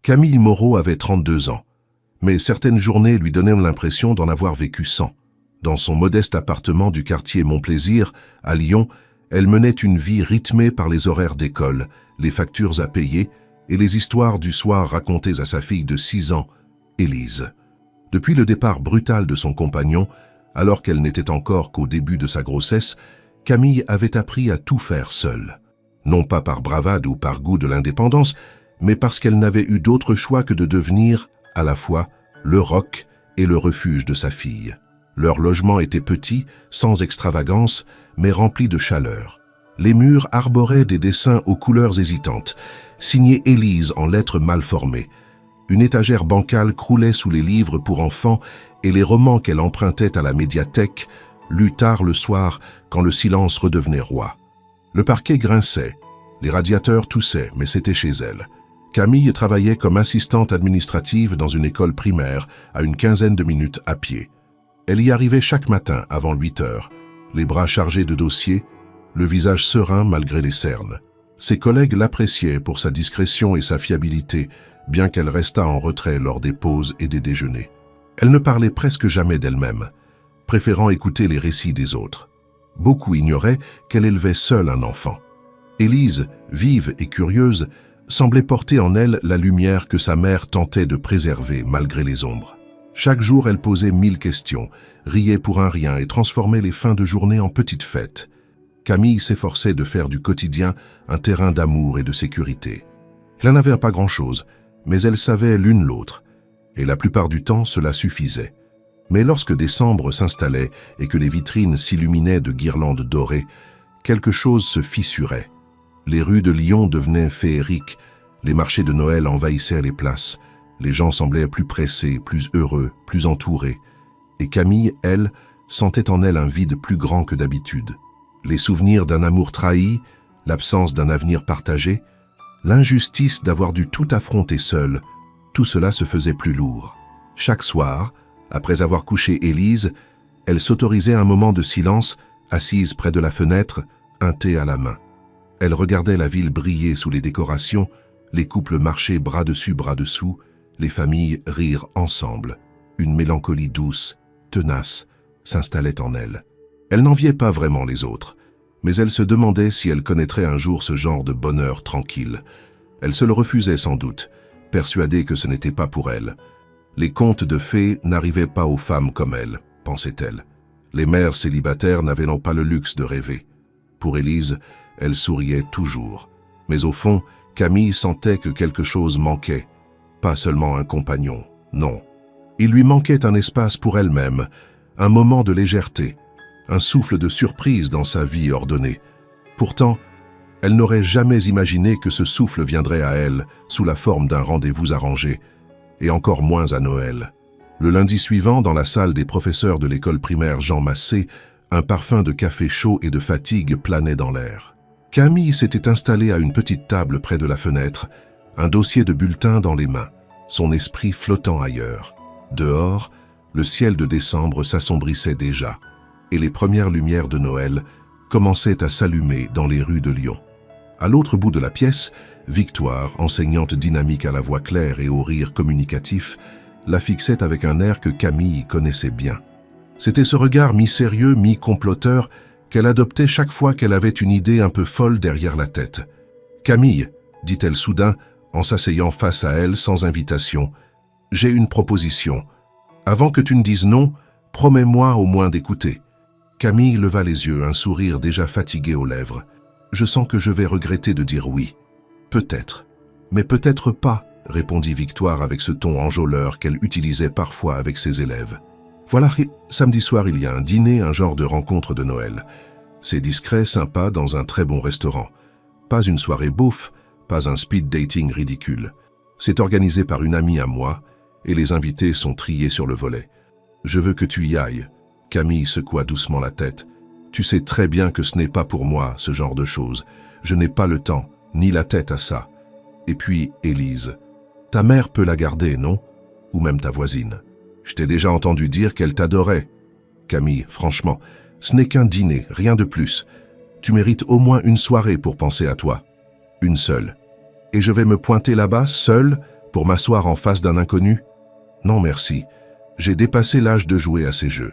Camille Moreau avait 32 ans, mais certaines journées lui donnaient l'impression d'en avoir vécu 100. Dans son modeste appartement du quartier Montplaisir, à Lyon, elle menait une vie rythmée par les horaires d'école, les factures à payer et les histoires du soir racontées à sa fille de 6 ans, Élise. Depuis le départ brutal de son compagnon, alors qu'elle n'était encore qu'au début de sa grossesse, Camille avait appris à tout faire seule. Non pas par bravade ou par goût de l'indépendance, mais parce qu'elle n'avait eu d'autre choix que de devenir, à la fois, le roc et le refuge de sa fille. Leur logement était petit, sans extravagance, mais rempli de chaleur. Les murs arboraient des dessins aux couleurs hésitantes, signés Élise en lettres mal formées. Une étagère bancale croulait sous les livres pour enfants et les romans qu'elle empruntait à la médiathèque, lus tard le soir quand le silence redevenait roi. Le parquet grinçait, les radiateurs toussaient, mais c'était chez elle. Camille travaillait comme assistante administrative dans une école primaire, à une quinzaine de minutes à pied. Elle y arrivait chaque matin avant 8 heures, les bras chargés de dossiers, le visage serein malgré les cernes. Ses collègues l'appréciaient pour sa discrétion et sa fiabilité, bien qu'elle restât en retrait lors des pauses et des déjeuners. Elle ne parlait presque jamais d'elle-même, préférant écouter les récits des autres. Beaucoup ignoraient qu'elle élevait seule un enfant. Élise, vive et curieuse, semblait porter en elle la lumière que sa mère tentait de préserver malgré les ombres. Chaque jour, elle posait 1000 questions, riait pour un rien et transformait les fins de journée en petites fêtes. Camille s'efforçait de faire du quotidien un terrain d'amour et de sécurité. Elle n'en avait pas grand-chose, mais elle savait l'une l'autre, et la plupart du temps, cela suffisait. Mais lorsque décembre s'installait et que les vitrines s'illuminaient de guirlandes dorées, quelque chose se fissurait. Les rues de Lyon devenaient féeriques, les marchés de Noël envahissaient les places, les gens semblaient plus pressés, plus heureux, plus entourés. Et Camille, elle, sentait en elle un vide plus grand que d'habitude. Les souvenirs d'un amour trahi, l'absence d'un avenir partagé, l'injustice d'avoir dû tout affronter seule, tout cela se faisait plus lourd. Chaque soir, après avoir couché Élise, elle s'autorisait un moment de silence, assise près de la fenêtre, un thé à la main. Elle regardait la ville briller sous les décorations, les couples marcher bras dessus bras dessous, les familles rire ensemble. Une mélancolie douce, tenace, s'installait en elle. Elle n'enviait pas vraiment les autres, mais elle se demandait si elle connaîtrait un jour ce genre de bonheur tranquille. Elle se le refusait sans doute, persuadée que ce n'était pas pour elle. Les contes de fées n'arrivaient pas aux femmes comme elle, pensait-elle. Les mères célibataires n'avaient non pas le luxe de rêver. Pour Élise, elle souriait toujours. Mais au fond, Camille sentait que quelque chose manquait. Pas seulement un compagnon, non. Il lui manquait un espace pour elle-même, un moment de légèreté, un souffle de surprise dans sa vie ordonnée. Pourtant, elle n'aurait jamais imaginé que ce souffle viendrait à elle sous la forme d'un rendez-vous arrangé, et encore moins à Noël. Le lundi suivant, dans la salle des professeurs de l'école primaire Jean Massé, un parfum de café chaud et de fatigue planait dans l'air. Camille s'était installée à une petite table près de la fenêtre, un dossier de bulletins dans les mains, son esprit flottant ailleurs. Dehors, le ciel de décembre s'assombrissait déjà, et les premières lumières de Noël commençaient à s'allumer dans les rues de Lyon. À l'autre bout de la pièce, Victoire, enseignante dynamique à la voix claire et au rire communicatif, la fixait avec un air que Camille connaissait bien. C'était ce regard mi-sérieux, mi-comploteur qu'elle adoptait chaque fois qu'elle avait une idée un peu folle derrière la tête. « Camille, dit-elle soudain, en s'asseyant face à elle sans invitation, « j'ai une proposition. Avant que tu ne dises non, promets-moi au moins d'écouter. » Camille leva les yeux, un sourire déjà fatigué aux lèvres. « Je sens que je vais regretter de dire oui. Peut-être. Mais peut-être pas, » répondit Victoire avec ce ton enjôleur qu'elle utilisait parfois avec ses élèves. Voilà, samedi soir, il y a un dîner, un genre de rencontre de Noël. C'est discret, sympa, dans un très bon restaurant. Pas une soirée bouffe, pas un speed dating ridicule. C'est organisé par une amie à moi, et les invités sont triés sur le volet. Je veux que tu y ailles. Camille secoua doucement la tête. Tu sais très bien que ce n'est pas pour moi, ce genre de choses. Je n'ai pas le temps, ni la tête à ça. Et puis, Élise, ta mère peut la garder, non? Ou même ta voisine. Je t'ai déjà entendu dire qu'elle t'adorait. Camille, franchement, ce n'est qu'un dîner, rien de plus. Tu mérites au moins une soirée pour penser à toi. Une seule. Et je vais me pointer là-bas, seule, Pour m'asseoir en face d'un inconnu? Non merci, j'ai dépassé l'âge de jouer à ces jeux.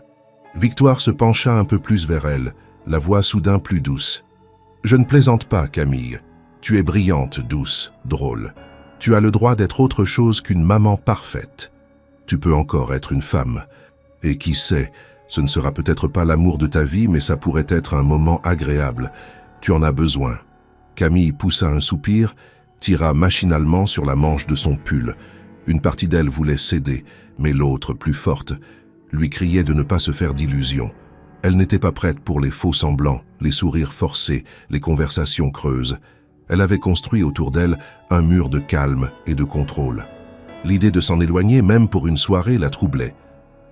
Victoire se pencha un peu plus vers elle, la voix soudain plus douce. Je ne plaisante pas, Camille. Tu es brillante, douce, drôle. Tu as le droit d'être autre chose qu'une maman parfaite. Tu peux encore être une femme. Et qui sait, ce ne sera peut-être pas l'amour de ta vie, mais ça pourrait être un moment agréable. Tu en as besoin. Camille poussa un soupir, tira machinalement sur la manche de son pull. Une partie d'elle voulait céder, mais l'autre, plus forte, lui criait de ne pas se faire d'illusions. Elle n'était pas prête pour les faux semblants, les sourires forcés, les conversations creuses. Elle avait construit autour d'elle un mur de calme et de contrôle. L'idée de s'en éloigner, même pour une soirée, la troublait.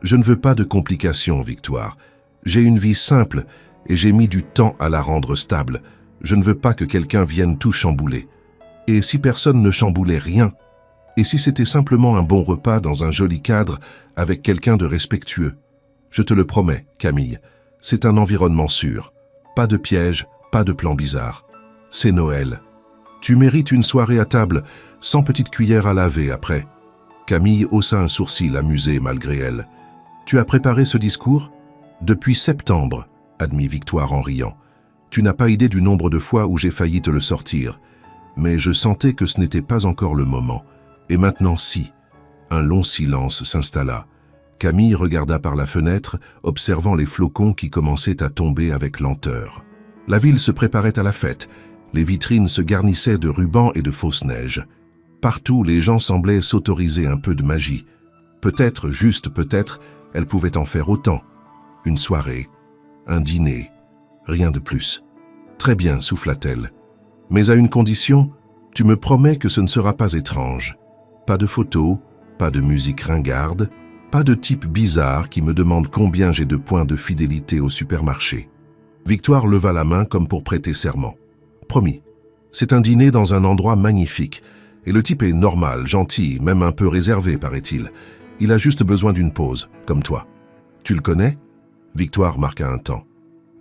Je ne veux pas de complications, Victoire. J'ai une vie simple et j'ai mis du temps à la rendre stable. Je ne veux pas que quelqu'un vienne tout chambouler. Et si personne ne chamboulait rien? Et si c'était simplement un bon repas dans un joli cadre avec quelqu'un de respectueux? Je te le promets, Camille, c'est un environnement sûr. Pas de piège, pas de plan bizarre. C'est Noël. Tu mérites une soirée à table, sans petite cuillère à laver après. Camille haussa un sourcil amusé malgré elle. Tu as préparé ce discours? Depuis septembre, admit Victoire en riant. Tu n'as pas idée du nombre de fois où j'ai failli te le sortir. Mais je sentais que ce n'était pas encore le moment. Et maintenant si. Un long silence s'installa. Camille regarda par la fenêtre, observant les flocons qui commençaient à tomber avec lenteur. La ville se préparait à la fête. Les vitrines se garnissaient de rubans et de fausses neiges. Partout, les gens semblaient s'autoriser un peu de magie. Peut-être, juste peut-être, elle pouvait en faire autant. Une soirée, un dîner, rien de plus. Très bien, souffla-t-elle. Mais à une condition, tu me promets que ce ne sera pas étrange. Pas de photos, pas de musique ringarde, pas de type bizarre qui me demande combien j'ai de points de fidélité au supermarché. Victoire leva la main comme pour prêter serment. Promis. C'est un dîner dans un endroit magnifique. Et le type est normal, gentil, même un peu réservé, paraît-il. Il a juste besoin d'une pause, comme toi. Tu le connais? Victoire marqua un temps.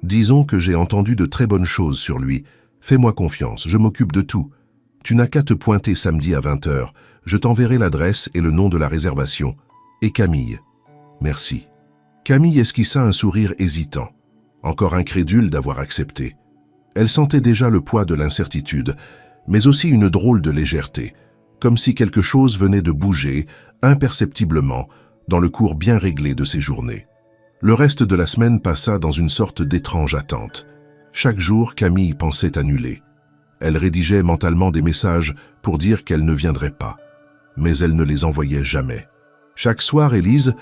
Disons que j'ai entendu de très bonnes choses sur lui. Fais-moi confiance, je m'occupe de tout. Tu n'as qu'à te pointer samedi à 20h. Je t'enverrai l'adresse et le nom de la réservation. Et Camille. Merci. Camille esquissa un sourire hésitant, encore incrédule d'avoir accepté. Elle sentait déjà le poids de l'incertitude, mais aussi une drôle de légèreté, comme si quelque chose venait de bouger, imperceptiblement, dans le cours bien réglé de ses journées. Le reste de la semaine passa dans une sorte d'étrange attente. Chaque jour, Camille pensait annuler. Elle rédigeait mentalement des messages pour dire qu'elle ne viendrait pas, mais elle ne les envoyait jamais. Chaque soir, Élise,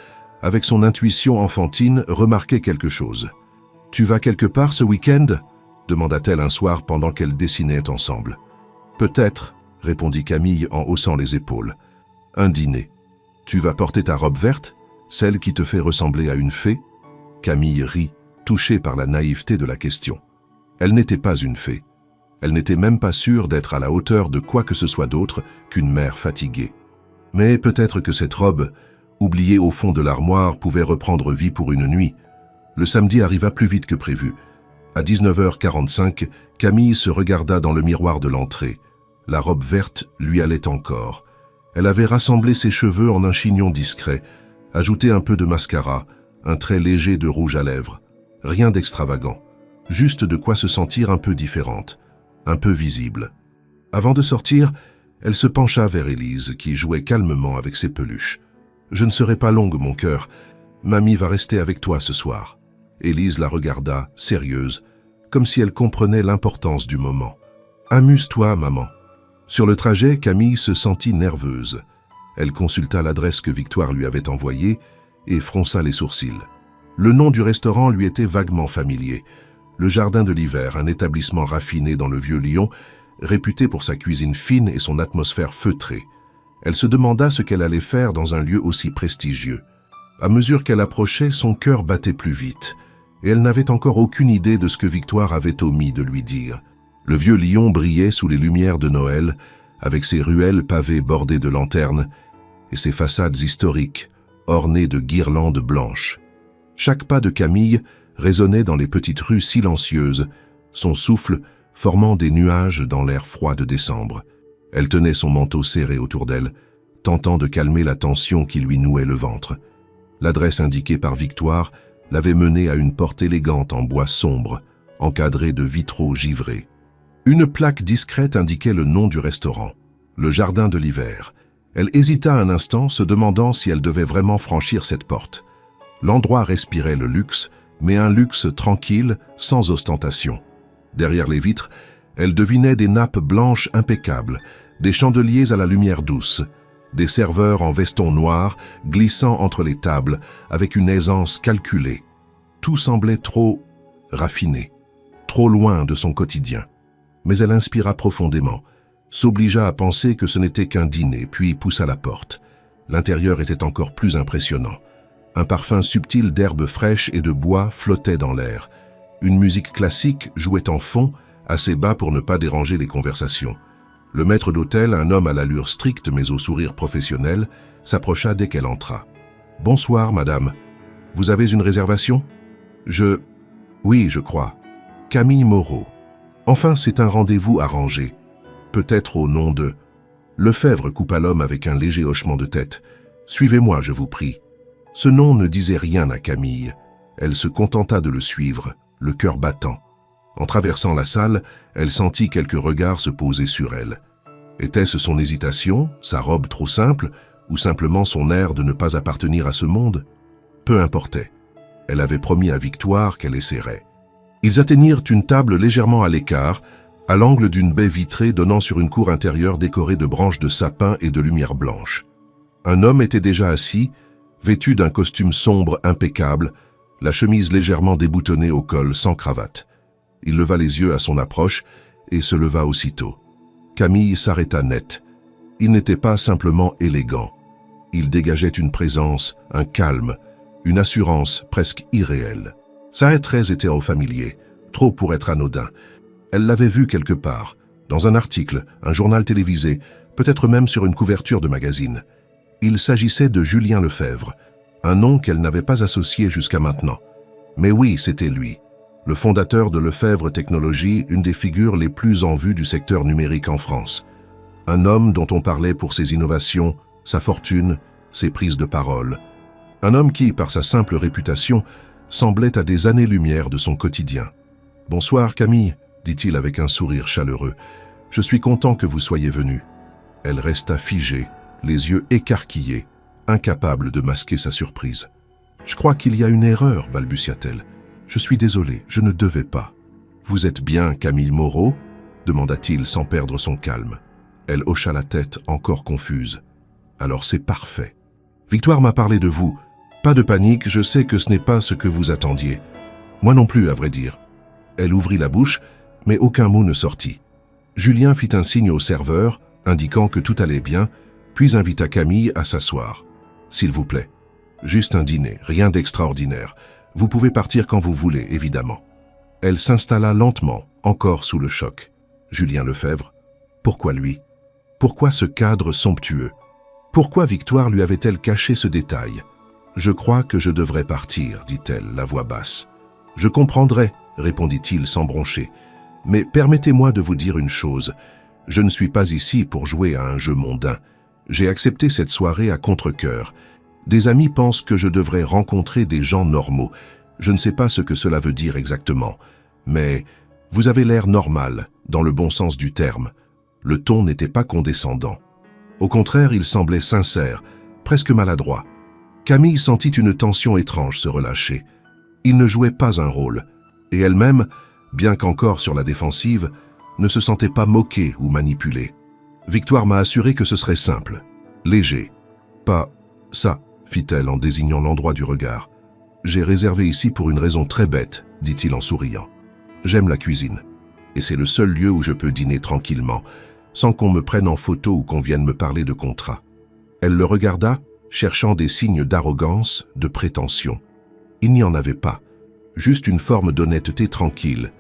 avec son intuition enfantine, remarquait quelque chose. « Tu vas quelque part ce week-end » demanda-t-elle un soir pendant qu'elles dessinaient ensemble. « Peut-être » répondit Camille en haussant les épaules. « Un dîner. Tu vas porter ta robe verte, celle qui te fait ressembler à une fée ?» Camille rit, touchée par la naïveté de la question. Elle n'était pas une fée. Elle n'était même pas sûre d'être à la hauteur de quoi que ce soit d'autre qu'une mère fatiguée. Mais peut-être que cette robe, oubliée au fond de l'armoire, pouvait reprendre vie pour une nuit. Le samedi arriva plus vite que prévu. À 19h45, Camille se regarda dans le miroir de l'entrée. La robe verte lui allait encore. Elle avait rassemblé ses cheveux en un chignon discret, ajouté un peu de mascara, un trait léger de rouge à lèvres. Rien d'extravagant, juste de quoi se sentir un peu différente, un peu visible. Avant de sortir, elle se pencha vers Élise, qui jouait calmement avec ses peluches. « Je ne serai pas longue, mon cœur. Mamie va rester avec toi ce soir. » Élise la regarda, sérieuse, comme si elle comprenait l'importance du moment. « Amuse-toi, maman. » Sur le trajet, Camille se sentit nerveuse. Elle consulta l'adresse que Victoire lui avait envoyée et fronça les sourcils. Le nom du restaurant lui était vaguement familier. Le Jardin de l'Hiver, un établissement raffiné dans le Vieux-Lyon, réputé pour sa cuisine fine et son atmosphère feutrée. Elle se demanda ce qu'elle allait faire dans un lieu aussi prestigieux. À mesure qu'elle approchait, son cœur battait plus vite, et elle n'avait encore aucune idée de ce que Victoire avait omis de lui dire. Le Vieux-Lyon brillait sous les lumières de Noël, avec ses ruelles pavées bordées de lanternes et ses façades historiques, ornées de guirlandes blanches. Chaque pas de Camille résonnait dans les petites rues silencieuses, son souffle formant des nuages dans l'air froid de décembre. Elle tenait son manteau serré autour d'elle, tentant de calmer la tension qui lui nouait le ventre. L'adresse indiquée par Victoire l'avait mené à une porte élégante en bois sombre, encadrée de vitraux givrés. Une plaque discrète indiquait le nom du restaurant, le Jardin de l'Hiver. Elle hésita un instant, se demandant si elle devait vraiment franchir cette porte. L'endroit respirait le luxe, mais un luxe tranquille, sans ostentation. Derrière les vitres, elle devinait des nappes blanches impeccables, des chandeliers à la lumière douce, des serveurs en veston noir glissant entre les tables avec une aisance calculée. Tout semblait trop raffiné, trop loin de son quotidien. Mais elle inspira profondément, s'obligea à penser que ce n'était qu'un dîner, puis poussa la porte. L'intérieur était encore plus impressionnant. Un parfum subtil d'herbes fraîches et de bois flottait dans l'air. Une musique classique jouait en fond, assez bas pour ne pas déranger les conversations. Le maître d'hôtel, un homme à l'allure stricte mais au sourire professionnel, s'approcha dès qu'elle entra. « Bonsoir, madame. Vous avez une réservation ?»« Oui, je crois. Camille Moreau. Enfin, c'est un rendez-vous arrangé. Peut-être au nom de... » Lefebvre coupa l'homme avec un léger hochement de tête. « Suivez-moi, je vous prie. » Ce nom ne disait rien à Camille. Elle se contenta de le suivre, le cœur battant. En traversant la salle, elle sentit quelques regards se poser sur elle. Était-ce son hésitation, sa robe trop simple, ou simplement son air de ne pas appartenir à ce monde? Peu importait. Elle avait promis à Victoire qu'elle essaierait. Ils atteignirent une table légèrement à l'écart, à l'angle d'une baie vitrée donnant sur une cour intérieure décorée de branches de sapin et de lumière blanche. Un homme était déjà assis, vêtu d'un costume sombre impeccable, la chemise légèrement déboutonnée au col sans cravate. Il leva les yeux à son approche et se leva aussitôt. Camille s'arrêta net. Il n'était pas simplement élégant. Il dégageait une présence, un calme, une assurance presque irréelle. Sa traits étaient au familier, trop pour être anodin. Elle l'avait vu quelque part, dans un article, un journal télévisé, peut-être même sur une couverture de magazine. Il s'agissait de Julien Lefebvre, un nom qu'elle n'avait pas associé jusqu'à maintenant. Mais oui, c'était lui, le fondateur de Lefebvre Technologies, une des figures les plus en vue du secteur numérique en France. Un homme dont on parlait pour ses innovations, sa fortune, ses prises de parole. Un homme qui, par sa simple réputation, semblait à des années-lumière de son quotidien. « Bonsoir Camille », dit-il avec un sourire chaleureux. « Je suis content que vous soyez venue. » Elle resta figée, les yeux écarquillés, incapable de masquer sa surprise. « Je crois qu'il y a une erreur, balbutia-t-elle. Je suis désolé, je ne devais pas. »« Vous êtes bien Camille Moreau ?» demanda-t-il sans perdre son calme. Elle hocha la tête, encore confuse. « Alors c'est parfait. Victoire m'a parlé de vous. Pas de panique, je sais que ce n'est pas ce que vous attendiez. Moi non plus, à vrai dire. » Elle ouvrit la bouche, mais aucun mot ne sortit. Julien fit un signe au serveur, indiquant que tout allait bien, puis invita Camille à s'asseoir. « S'il vous plaît. Juste un dîner, rien d'extraordinaire. Vous pouvez partir quand vous voulez, évidemment. » Elle s'installa lentement, encore sous le choc. Julien Lefebvre. Pourquoi lui? Pourquoi ce cadre somptueux? Pourquoi Victoire lui avait-elle caché ce détail? « Je crois que je devrais partir, dit-elle, la voix basse. « Je comprendrai, répondit-il sans broncher. Mais permettez-moi de vous dire une chose. Je ne suis pas ici pour jouer à un jeu mondain. J'ai accepté cette soirée à contre-cœur. Des amis pensent que je devrais rencontrer des gens normaux. Je ne sais pas ce que cela veut dire exactement. Mais vous avez l'air normal, dans le bon sens du terme. » Le ton n'était pas condescendant. Au contraire, il semblait sincère, presque maladroit. Camille sentit une tension étrange se relâcher. Il ne jouait pas un rôle, et elle-même, bien qu'encore sur la défensive, ne se sentait pas moquée ou manipulée. Victoire m'a assuré que ce serait simple, léger. Pas ça, fit-elle en désignant l'endroit du regard. J'ai réservé ici pour une raison très bête, dit-il en souriant. J'aime la cuisine, et c'est le seul lieu où je peux dîner tranquillement, sans qu'on me prenne en photo ou qu'on vienne me parler de contrat. Elle le regarda, cherchant des signes d'arrogance, de prétention. Il n'y en avait pas, juste une forme d'honnêteté tranquille,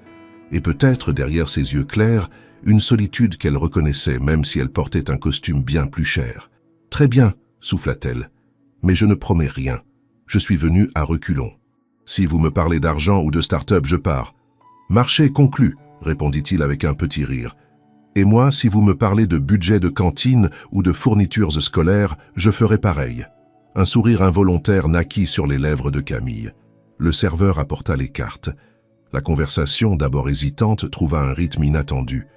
et peut-être, derrière ses yeux clairs, une solitude qu'elle reconnaissait même si elle portait un costume bien plus cher. « Très bien, souffla-t-elle, mais je ne promets rien. Je suis venue à reculons. Si vous me parlez d'argent ou de start-up, je pars. »« Marché conclu, répondit-il avec un petit rire. « Et moi, si vous me parlez de budget de cantine ou de fournitures scolaires, je ferai pareil. » Un sourire involontaire naquit sur les lèvres de Camille. Le serveur apporta les cartes. La conversation, d'abord hésitante, trouva un rythme inattendu.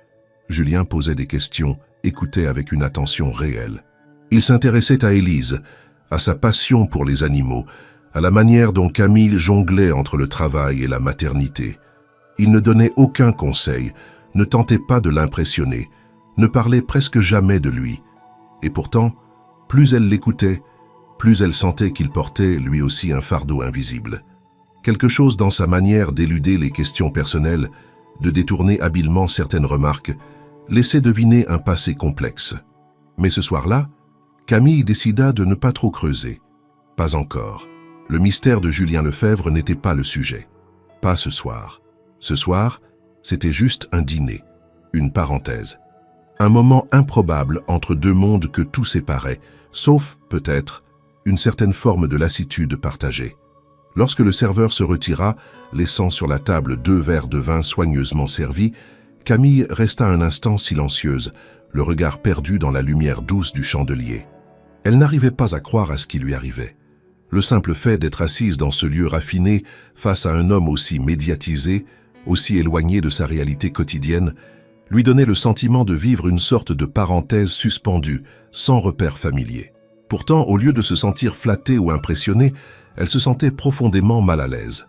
Julien posait des questions, écoutait avec une attention réelle. Il s'intéressait à Élise, à sa passion pour les animaux, à la manière dont Camille jonglait entre le travail et la maternité. Il ne donnait aucun conseil, ne tentait pas de l'impressionner, ne parlait presque jamais de lui. Et pourtant, plus elle l'écoutait, plus elle sentait qu'il portait lui aussi un fardeau invisible. Quelque chose dans sa manière d'éluder les questions personnelles, de détourner habilement certaines remarques, laissait deviner un passé complexe. Mais ce soir-là, Camille décida de ne pas trop creuser. Pas encore. Le mystère de Julien Lefebvre n'était pas le sujet. Pas ce soir. Ce soir, c'était juste un dîner, une parenthèse. Un moment improbable entre deux mondes que tout séparait, sauf, peut-être, une certaine forme de lassitude partagée. Lorsque le serveur se retira, laissant sur la table 2 verres de vin soigneusement servis, Camille resta un instant silencieuse, le regard perdu dans la lumière douce du chandelier. Elle n'arrivait pas à croire à ce qui lui arrivait. Le simple fait d'être assise dans ce lieu raffiné, face à un homme aussi médiatisé, aussi éloigné de sa réalité quotidienne, lui donnait le sentiment de vivre une sorte de parenthèse suspendue, sans repère familier. Pourtant, au lieu de se sentir flattée ou impressionnée, elle se sentait profondément mal à l'aise.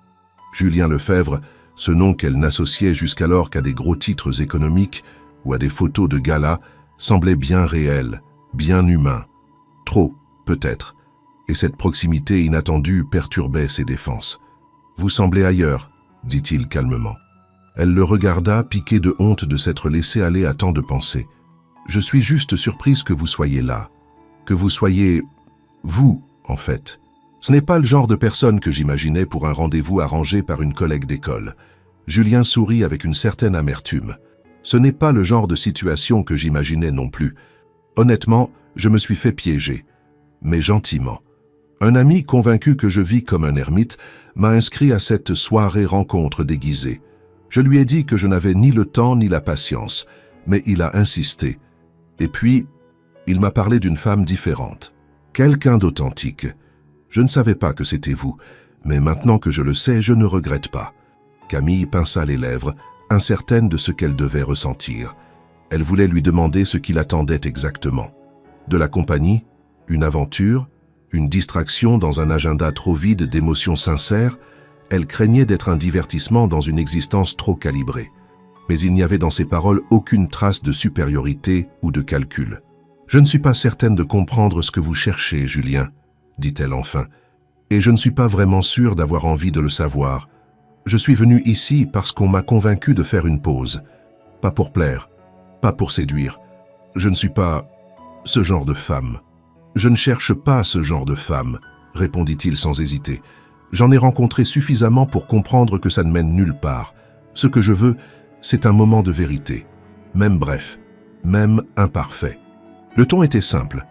Julien Lefebvre, ce nom qu'elle n'associait jusqu'alors qu'à des gros titres économiques ou à des photos de gala, semblait bien réel, bien humain. Trop, peut-être, et cette proximité inattendue perturbait ses défenses. « Vous semblez ailleurs », dit-il calmement. Elle le regarda, piquée de honte de s'être laissée aller à tant de pensées. « Je suis juste surprise que vous soyez là, que vous soyez... vous, en fait. Ce n'est pas le genre de personne que j'imaginais pour un rendez-vous arrangé par une collègue d'école. » Julien sourit avec une certaine amertume. « Ce n'est pas le genre de situation que j'imaginais non plus. Honnêtement, je me suis fait piéger, mais gentiment. Un ami, convaincu que je vis comme un ermite, m'a inscrit à cette soirée rencontre déguisée. Je lui ai dit que je n'avais ni le temps ni la patience, mais il a insisté. Et puis, il m'a parlé d'une femme différente. Quelqu'un d'authentique. Je ne savais pas que c'était vous, mais maintenant que je le sais, je ne regrette pas. » Camille pinça les lèvres, incertaine de ce qu'elle devait ressentir. Elle voulait lui demander ce qu'il attendait exactement. De la compagnie, une aventure, une distraction dans un agenda trop vide d'émotions sincères. Elle craignait d'être un divertissement dans une existence trop calibrée. Mais il n'y avait dans ses paroles aucune trace de supériorité ou de calcul. « Je ne suis pas certaine de comprendre ce que vous cherchez, Julien, » dit-elle enfin, « et je ne suis pas vraiment sûre d'avoir envie de le savoir. Je suis venue ici parce qu'on m'a convaincue de faire une pause. Pas pour plaire, pas pour séduire. Je ne suis pas ce genre de femme. » « Je ne cherche pas ce genre de femme, » répondit-il sans hésiter. « J'en ai rencontré suffisamment pour comprendre que ça ne mène nulle part. Ce que je veux, c'est un moment de vérité, même bref, même imparfait. » Le ton était simple,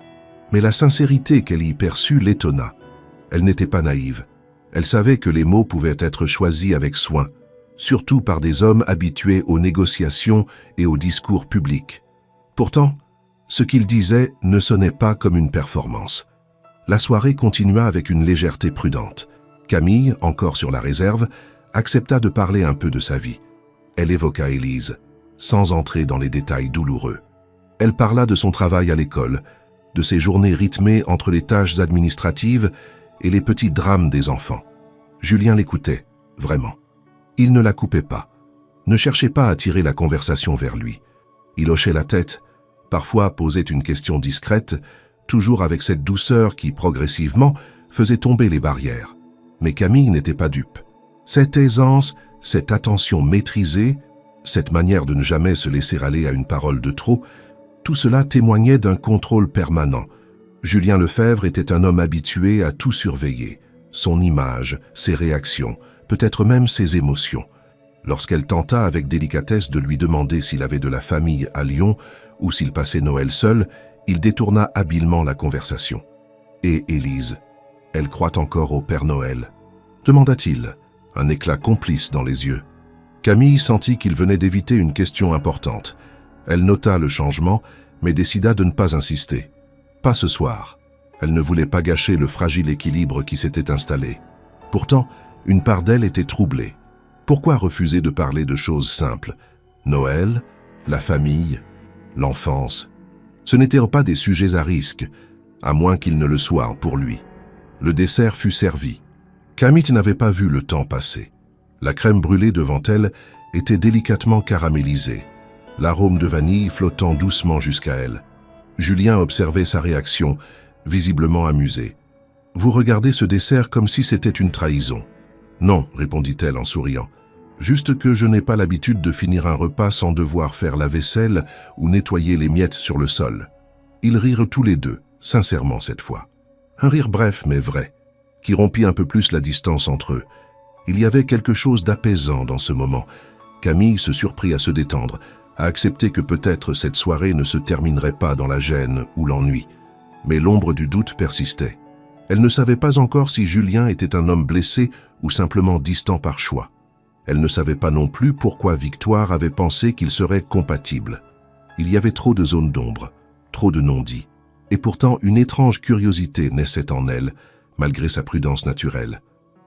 mais la sincérité qu'elle y perçut l'étonna. Elle n'était pas naïve. Elle savait que les mots pouvaient être choisis avec soin, surtout par des hommes habitués aux négociations et aux discours publics. Pourtant, ce qu'il disait ne sonnait pas comme une performance. La soirée continua avec une légèreté prudente. Camille, encore sur la réserve, accepta de parler un peu de sa vie. Elle évoqua Élise, sans entrer dans les détails douloureux. Elle parla de son travail à l'école, de ses journées rythmées entre les tâches administratives et les petits drames des enfants. Julien l'écoutait, vraiment. Il ne la coupait pas, ne cherchait pas à tirer la conversation vers lui. Il hochait la tête, parfois posait une question discrète, toujours avec cette douceur qui, progressivement, faisait tomber les barrières. Mais Camille n'était pas dupe. Cette aisance, cette attention maîtrisée, cette manière de ne jamais se laisser aller à une parole de trop, tout cela témoignait d'un contrôle permanent. Julien Lefebvre était un homme habitué à tout surveiller, son image, ses réactions, peut-être même ses émotions. Lorsqu'elle tenta avec délicatesse de lui demander s'il avait de la famille à Lyon, ou s'il passait Noël seul, il détourna habilement la conversation. « Et Élise, elle croit encore au Père Noël ?» demanda-t-il, un éclat complice dans les yeux. Camille sentit qu'il venait d'éviter une question importante. Elle nota le changement, mais décida de ne pas insister. Pas ce soir. Elle ne voulait pas gâcher le fragile équilibre qui s'était installé. Pourtant, une part d'elle était troublée. Pourquoi refuser de parler de choses simples? Noël, la famille, l'enfance. Ce n'étaient pas des sujets à risque, à moins qu'ils ne le soient pour lui. Le dessert fut servi. Camille n'avait pas vu le temps passer. La crème brûlée devant elle était délicatement caramélisée, l'arôme de vanille flottant doucement jusqu'à elle. Julien observait sa réaction, visiblement amusé. « Vous regardez ce dessert comme si c'était une trahison. »« Non, répondit-elle en souriant. Juste que je n'ai pas l'habitude de finir un repas sans devoir faire la vaisselle ou nettoyer les miettes sur le sol. » Ils rirent tous les deux, sincèrement cette fois. Un rire bref mais vrai, qui rompit un peu plus la distance entre eux. Il y avait quelque chose d'apaisant dans ce moment. Camille se surprit à se détendre, à accepter que peut-être cette soirée ne se terminerait pas dans la gêne ou l'ennui. Mais l'ombre du doute persistait. Elle ne savait pas encore si Julien était un homme blessé ou simplement distant par choix. Elle ne savait pas non plus pourquoi Victoire avait pensé qu'ils seraient compatibles. Il y avait trop de zones d'ombre, trop de non-dits. Et pourtant, une étrange curiosité naissait en elle, malgré sa prudence naturelle.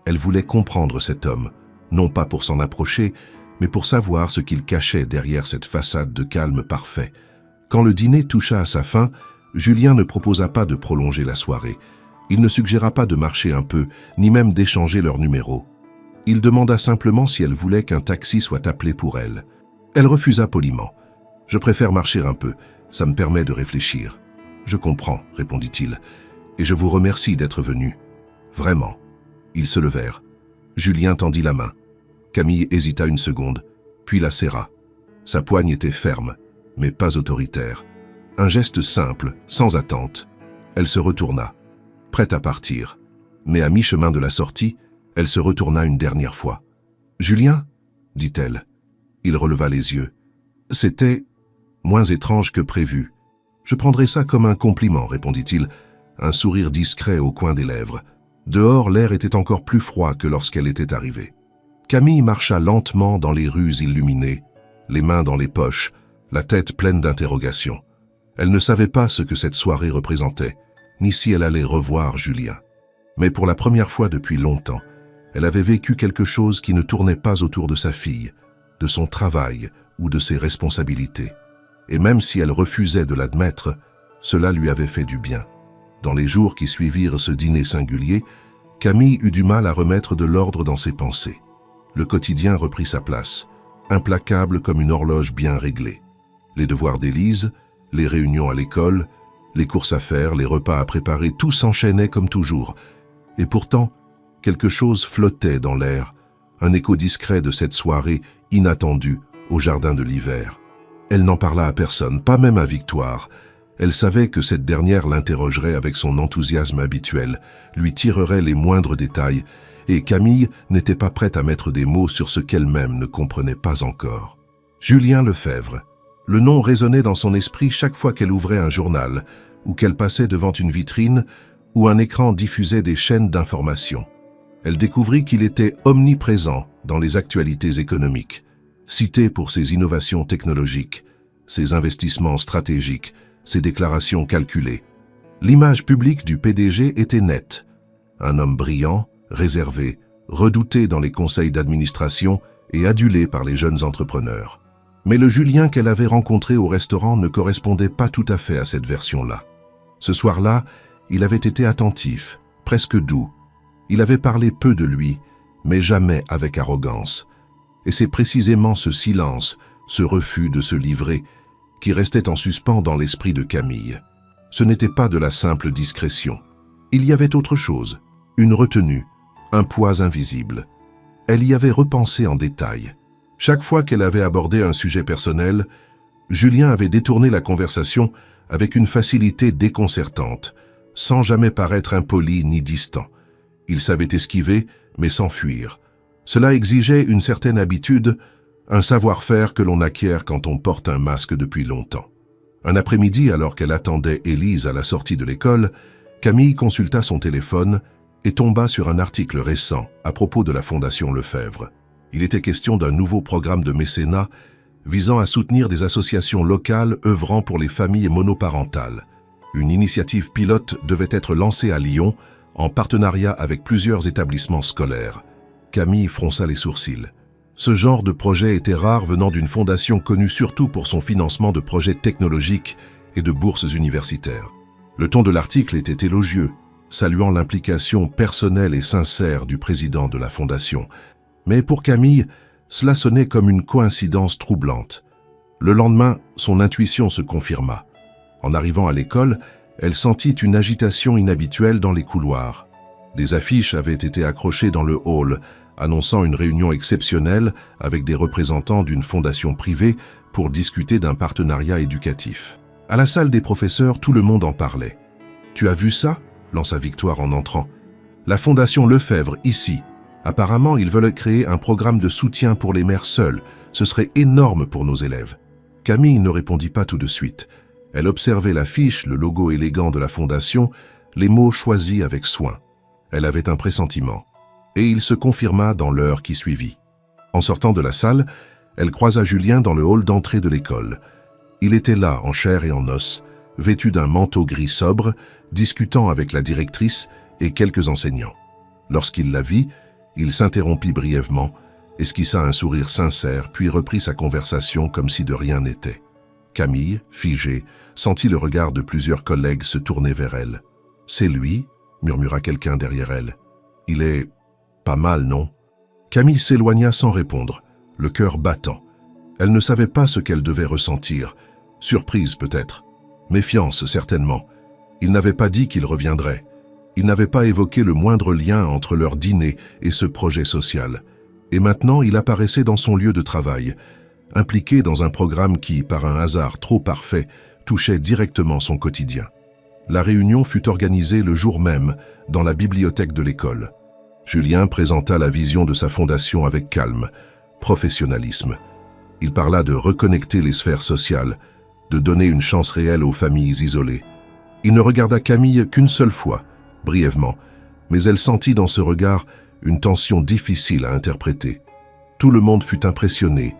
Elle voulait comprendre cet homme, non pas pour s'en approcher, mais pour savoir ce qu'il cachait derrière cette façade de calme parfait. Quand le dîner toucha à sa fin, Julien ne proposa pas de prolonger la soirée. Il ne suggéra pas de marcher un peu, ni même d'échanger leurs numéros. Il demanda simplement si elle voulait qu'un taxi soit appelé pour elle. Elle refusa poliment. « Je préfère marcher un peu, ça me permet de réfléchir. »« Je comprends, » répondit-il, « et je vous remercie d'être venu. Vraiment. » Ils se levèrent. Julien tendit la main. Camille hésita une seconde, puis la serra. Sa poigne était ferme, mais pas autoritaire. Un geste simple, sans attente. Elle se retourna, prête à partir. Mais à mi-chemin de la sortie, elle se retourna une dernière fois. « Julien ?» dit-elle. Il releva les yeux. C'était moins étrange que prévu. « Je prendrai ça comme un compliment, » répondit-il, un sourire discret au coin des lèvres. Dehors, l'air était encore plus froid que lorsqu'elle était arrivée. Camille marcha lentement dans les rues illuminées, les mains dans les poches, la tête pleine d'interrogations. Elle ne savait pas ce que cette soirée représentait, ni si elle allait revoir Julien. Mais pour la première fois depuis longtemps, elle avait vécu quelque chose qui ne tournait pas autour de sa fille, de son travail ou de ses responsabilités. Et même si elle refusait de l'admettre, cela lui avait fait du bien. Dans les jours qui suivirent ce dîner singulier, Camille eut du mal à remettre de l'ordre dans ses pensées. Le quotidien reprit sa place, implacable comme une horloge bien réglée. Les devoirs d'Élise, les réunions à l'école, les courses à faire, les repas à préparer, tout s'enchaînait comme toujours. Et pourtant, quelque chose flottait dans l'air, un écho discret de cette soirée inattendue au jardin de l'hiver. Elle n'en parla à personne, pas même à Victoire. Elle savait que cette dernière l'interrogerait avec son enthousiasme habituel, lui tirerait les moindres détails, et Camille n'était pas prête à mettre des mots sur ce qu'elle-même ne comprenait pas encore. Julien Lefebvre. Le nom résonnait dans son esprit chaque fois qu'elle ouvrait un journal, ou qu'elle passait devant une vitrine, où un écran diffusait des chaînes d'information. Elle découvrit qu'il était omniprésent dans les actualités économiques, cité pour ses innovations technologiques, ses investissements stratégiques, ses déclarations calculées. L'image publique du PDG était nette. Un homme brillant, réservé, redouté dans les conseils d'administration et adulé par les jeunes entrepreneurs. Mais le Julien qu'elle avait rencontré au restaurant ne correspondait pas tout à fait à cette version-là. Ce soir-là, il avait été attentif, presque doux. Il avait parlé peu de lui, mais jamais avec arrogance. Et c'est précisément ce silence, ce refus de se livrer, qui restait en suspens dans l'esprit de Camille. Ce n'était pas de la simple discrétion. Il y avait autre chose, une retenue, un poids invisible. Elle y avait repensé en détail. Chaque fois qu'elle avait abordé un sujet personnel, Julien avait détourné la conversation avec une facilité déconcertante, sans jamais paraître impoli ni distant. Il savait esquiver, mais sans fuir. Cela exigeait une certaine habitude, un savoir-faire que l'on acquiert quand on porte un masque depuis longtemps. Un après-midi, alors qu'elle attendait Élise à la sortie de l'école, Camille consulta son téléphone et tomba sur un article récent à propos de la Fondation Lefebvre. Il était question d'un nouveau programme de mécénat visant à soutenir des associations locales œuvrant pour les familles monoparentales. Une initiative pilote devait être lancée à Lyon, en partenariat avec plusieurs établissements scolaires. Camille fronça les sourcils. Ce genre de projet était rare venant d'une fondation connue surtout pour son financement de projets technologiques et de bourses universitaires. Le ton de l'article était élogieux, saluant l'implication personnelle et sincère du président de la fondation. Mais pour Camille, cela sonnait comme une coïncidence troublante. Le lendemain, son intuition se confirma. En arrivant à l'école, elle sentit une agitation inhabituelle dans les couloirs. Des affiches avaient été accrochées dans le hall, annonçant une réunion exceptionnelle avec des représentants d'une fondation privée pour discuter d'un partenariat éducatif. À la salle des professeurs, tout le monde en parlait. « Tu as vu ça ?» lança Victoire en entrant. « La fondation Lefebvre, ici. Apparemment, ils veulent créer un programme de soutien pour les mères seules. Ce serait énorme pour nos élèves. » Camille ne répondit pas tout de suite. Elle observait l'affiche, le logo élégant de la fondation, les mots choisis avec soin. Elle avait un pressentiment. Et il se confirma dans l'heure qui suivit. En sortant de la salle, elle croisa Julien dans le hall d'entrée de l'école. Il était là, en chair et en os, vêtu d'un manteau gris sobre, discutant avec la directrice et quelques enseignants. Lorsqu'il la vit, il s'interrompit brièvement, esquissa un sourire sincère, puis reprit sa conversation comme si de rien n'était. Camille, figée, sentit le regard de plusieurs collègues se tourner vers elle. « C'est lui ?» murmura quelqu'un derrière elle. « Il est pas mal, non ?» Camille s'éloigna sans répondre, le cœur battant. Elle ne savait pas ce qu'elle devait ressentir. Surprise peut-être. Méfiance certainement. Il n'avait pas dit qu'il reviendrait. Il n'avait pas évoqué le moindre lien entre leur dîner et ce projet social. Et maintenant, il apparaissait dans son lieu de travail, impliqué dans un programme qui, par un hasard trop parfait, touchait directement son quotidien. La réunion fut organisée le jour même, dans la bibliothèque de l'école. Julien présenta la vision de sa fondation avec calme, professionnalisme. Il parla de reconnecter les sphères sociales, de donner une chance réelle aux familles isolées. Il ne regarda Camille qu'une seule fois, brièvement, mais elle sentit dans ce regard une tension difficile à interpréter. Tout le monde fut impressionné.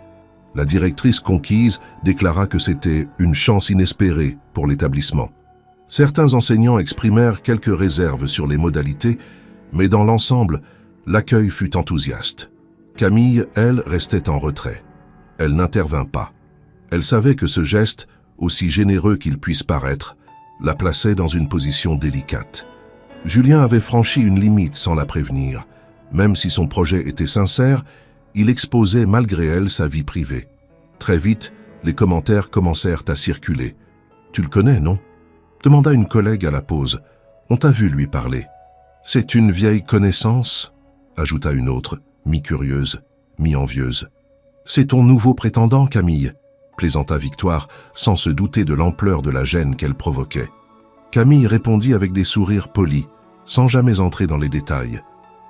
La directrice conquise déclara que c'était une chance inespérée pour l'établissement. Certains enseignants exprimèrent quelques réserves sur les modalités, mais dans l'ensemble, l'accueil fut enthousiaste. Camille, elle, restait en retrait. Elle n'intervint pas. Elle savait que ce geste, aussi généreux qu'il puisse paraître, la plaçait dans une position délicate. Julien avait franchi une limite sans la prévenir. Même si son projet était sincère, il exposait malgré elle sa vie privée. Très vite, les commentaires commencèrent à circuler. « Tu le connais, non ?» demanda une collègue à la pause. « On t'a vu lui parler. »« C'est une vieille connaissance ?» ajouta une autre, mi-curieuse, mi-envieuse. « C'est ton nouveau prétendant, Camille ?» plaisanta Victoire, sans se douter de l'ampleur de la gêne qu'elle provoquait. Camille répondit avec des sourires polis, sans jamais entrer dans les détails.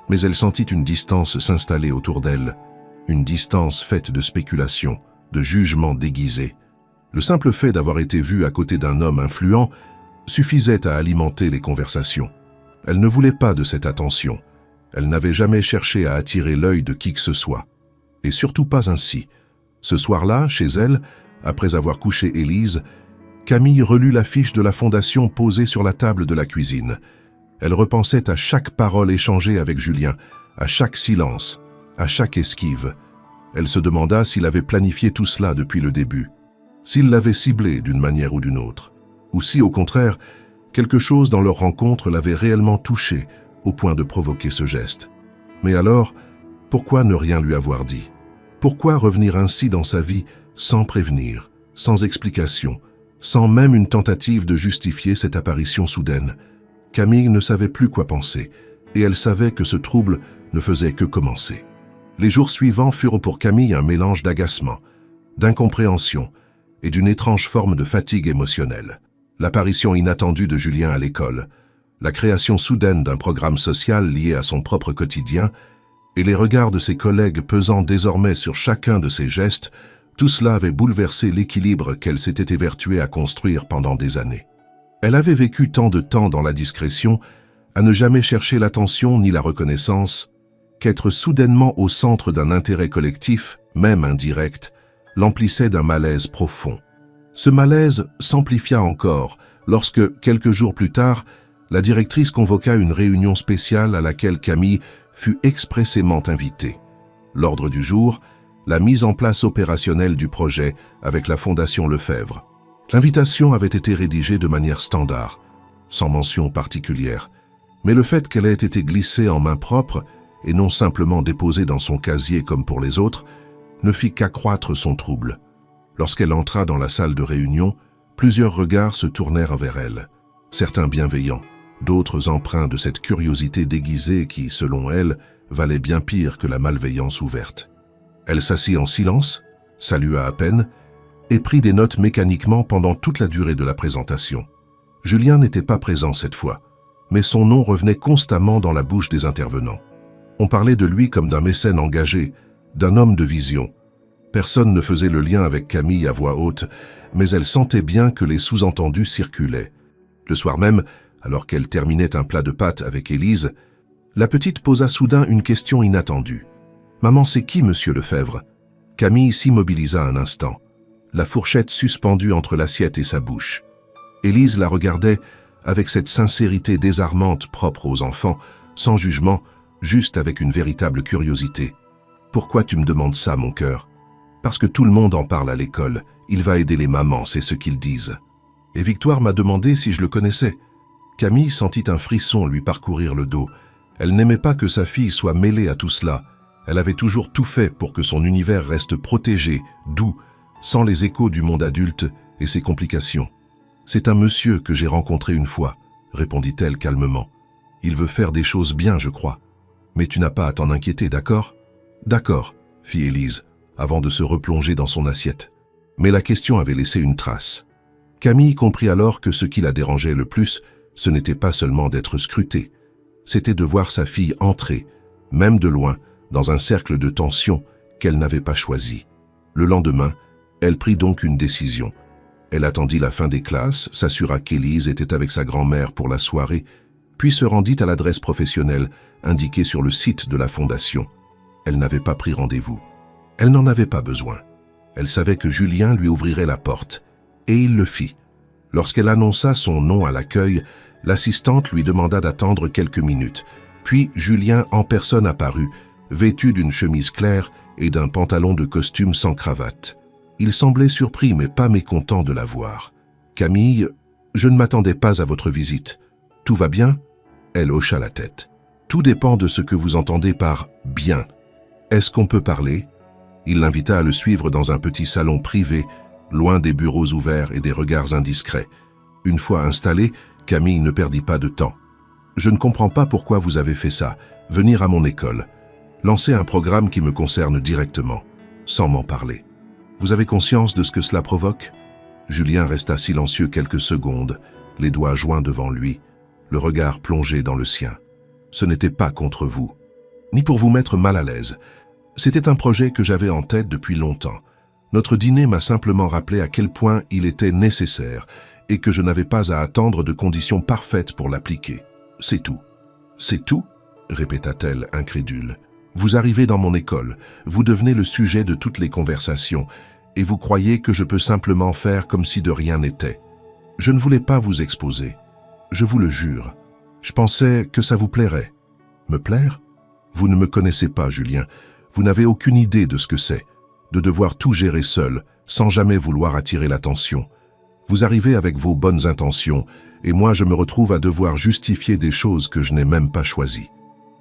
Mais elle sentit une distance s'installer autour d'elle, une distance faite de spéculations, de jugements déguisés. Le simple fait d'avoir été vue à côté d'un homme influent suffisait à alimenter les conversations. Elle ne voulait pas de cette attention. Elle n'avait jamais cherché à attirer l'œil de qui que ce soit. Et surtout pas ainsi. Ce soir-là, chez elle, après avoir couché Élise, Camille relut l'affiche de la fondation posée sur la table de la cuisine. Elle repensait à chaque parole échangée avec Julien, à chaque silence, à chaque esquive. Elle se demanda s'il avait planifié tout cela depuis le début, s'il l'avait ciblé d'une manière ou d'une autre, ou si, au contraire, quelque chose dans leur rencontre l'avait réellement touché au point de provoquer ce geste. Mais alors, pourquoi ne rien lui avoir dit ? Pourquoi revenir ainsi dans sa vie sans prévenir, sans explication, sans même une tentative de justifier cette apparition soudaine ? Camille ne savait plus quoi penser, et elle savait que ce trouble ne faisait que commencer. Les jours suivants furent pour Camille un mélange d'agacement, d'incompréhension et d'une étrange forme de fatigue émotionnelle. L'apparition inattendue de Julien à l'école, la création soudaine d'un programme social lié à son propre quotidien, et les regards de ses collègues pesant désormais sur chacun de ses gestes, tout cela avait bouleversé l'équilibre qu'elle s'était évertuée à construire pendant des années. Elle avait vécu tant de temps dans la discrétion, à ne jamais chercher l'attention ni la reconnaissance, qu'être soudainement au centre d'un intérêt collectif, même indirect, l'emplissait d'un malaise profond. Ce malaise s'amplifia encore lorsque, quelques jours plus tard, la directrice convoqua une réunion spéciale à laquelle Camille fut expressément invitée. L'ordre du jour, la mise en place opérationnelle du projet avec la Fondation Lefebvre. L'invitation avait été rédigée de manière standard, sans mention particulière, mais le fait qu'elle ait été glissée en main propre et non simplement déposée dans son casier comme pour les autres, ne fit qu'accroître son trouble. Lorsqu'elle entra dans la salle de réunion, plusieurs regards se tournèrent vers elle, certains bienveillants, d'autres empreints de cette curiosité déguisée qui, selon elle, valait bien pire que la malveillance ouverte. Elle s'assit en silence, salua à peine, et prit des notes mécaniquement pendant toute la durée de la présentation. Julien n'était pas présent cette fois, mais son nom revenait constamment dans la bouche des intervenants. On parlait de lui comme d'un mécène engagé, d'un homme de vision. Personne ne faisait le lien avec Camille à voix haute, mais elle sentait bien que les sous-entendus circulaient. Le soir même, alors qu'elle terminait un plat de pâtes avec Élise, la petite posa soudain une question inattendue. « Maman, c'est qui, monsieur Lefebvre ?» Camille s'immobilisa un instant, la fourchette suspendue entre l'assiette et sa bouche. Élise la regardait avec cette sincérité désarmante propre aux enfants, sans jugement, juste avec une véritable curiosité. « Pourquoi tu me demandes ça, mon cœur ?»« Parce que tout le monde en parle à l'école. Il va aider les mamans, c'est ce qu'ils disent. » Et Victoire m'a demandé si je le connaissais. Camille sentit un frisson lui parcourir le dos. Elle n'aimait pas que sa fille soit mêlée à tout cela. Elle avait toujours tout fait pour que son univers reste protégé, doux, sans les échos du monde adulte et ses complications. « C'est un monsieur que j'ai rencontré une fois, » répondit-elle calmement. « Il veut faire des choses bien, je crois. Mais tu n'as pas à t'en inquiéter, d'accord ?»« D'accord, » fit Élise, avant de se replonger dans son assiette. Mais la question avait laissé une trace. Camille comprit alors que ce qui la dérangeait le plus, ce n'était pas seulement d'être scrutée, c'était de voir sa fille entrer, même de loin, dans un cercle de tension qu'elle n'avait pas choisi. Le lendemain, elle prit donc une décision. Elle attendit la fin des classes, s'assura qu'Élise était avec sa grand-mère pour la soirée, puis se rendit à l'adresse professionnelle indiquée sur le site de la Fondation. Elle n'avait pas pris rendez-vous. Elle n'en avait pas besoin. Elle savait que Julien lui ouvrirait la porte, et il le fit. Lorsqu'elle annonça son nom à l'accueil, l'assistante lui demanda d'attendre quelques minutes. Puis Julien en personne apparut, vêtu d'une chemise claire et d'un pantalon de costume sans cravate. Il semblait surpris mais pas mécontent de la voir. « Camille, je ne m'attendais pas à votre visite. Tout va bien ?» Elle hocha la tête. « Tout dépend de ce que vous entendez par « bien ». Est-ce qu'on peut parler ?» Il l'invita à le suivre dans un petit salon privé, loin des bureaux ouverts et des regards indiscrets. Une fois installée, Camille ne perdit pas de temps. « Je ne comprends pas pourquoi vous avez fait ça, venir à mon école. Lancer un programme qui me concerne directement, sans m'en parler. Vous avez conscience de ce que cela provoque ?» Julien resta silencieux quelques secondes, les doigts joints devant lui, le regard plongé dans le sien. « Ce n'était pas contre vous, ni pour vous mettre mal à l'aise. C'était un projet que j'avais en tête depuis longtemps. Notre dîner m'a simplement rappelé à quel point il était nécessaire et que je n'avais pas à attendre de conditions parfaites pour l'appliquer. C'est tout. »« C'est tout ?» répéta-t-elle, incrédule. « Vous arrivez dans mon école, vous devenez le sujet de toutes les conversations, et vous croyez que je peux simplement faire comme si de rien n'était. Je ne voulais pas vous exposer. Je vous le jure. Je pensais que ça vous plairait. » « Me plaire ? Vous ne me connaissez pas, Julien. Vous n'avez aucune idée de ce que c'est, de devoir tout gérer seul, sans jamais vouloir attirer l'attention. Vous arrivez avec vos bonnes intentions, et moi je me retrouve à devoir justifier des choses que je n'ai même pas choisies. »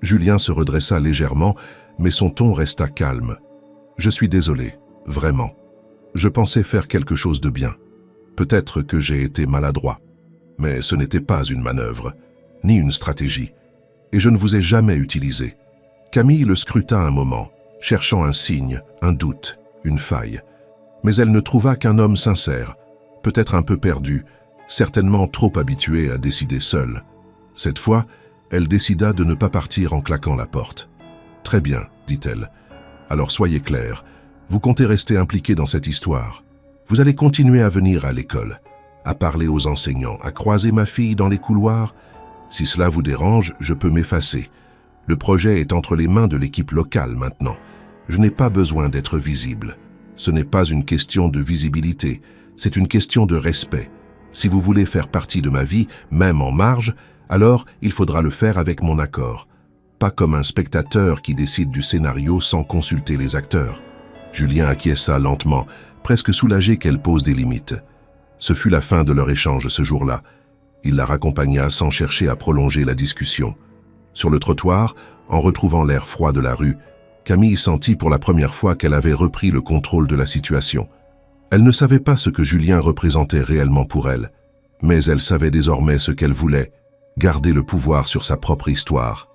Julien se redressa légèrement, mais son ton resta calme. « Je suis désolé, vraiment. Je pensais faire quelque chose de bien. Peut-être que j'ai été maladroit. Mais ce n'était pas une manœuvre, ni une stratégie, et je ne vous ai jamais utilisé. » Camille le scruta un moment, cherchant un signe, un doute, une faille. Mais elle ne trouva qu'un homme sincère, peut-être un peu perdu, certainement trop habitué à décider seul. Cette fois, elle décida de ne pas partir en claquant la porte. « Très bien, dit-elle. Alors soyez clair, vous comptez rester impliqué dans cette histoire. Vous allez continuer à venir à l'école, à parler aux enseignants, à croiser ma fille dans les couloirs. Si cela vous dérange, je peux m'effacer. Le projet est entre les mains de l'équipe locale maintenant. Je n'ai pas besoin d'être visible. Ce n'est pas une question de visibilité, c'est une question de respect. Si vous voulez faire partie de ma vie, même en marge, alors il faudra le faire avec mon accord. Pas comme un spectateur qui décide du scénario sans consulter les acteurs. Julien acquiesça lentement, presque soulagé qu'elle pose des limites. Ce fut la fin de leur échange ce jour-là. Il la raccompagna sans chercher à prolonger la discussion. Sur le trottoir, en retrouvant l'air froid de la rue, Camille sentit pour la première fois qu'elle avait repris le contrôle de la situation. Elle ne savait pas ce que Julien représentait réellement pour elle, mais elle savait désormais ce qu'elle voulait, garder le pouvoir sur sa propre histoire.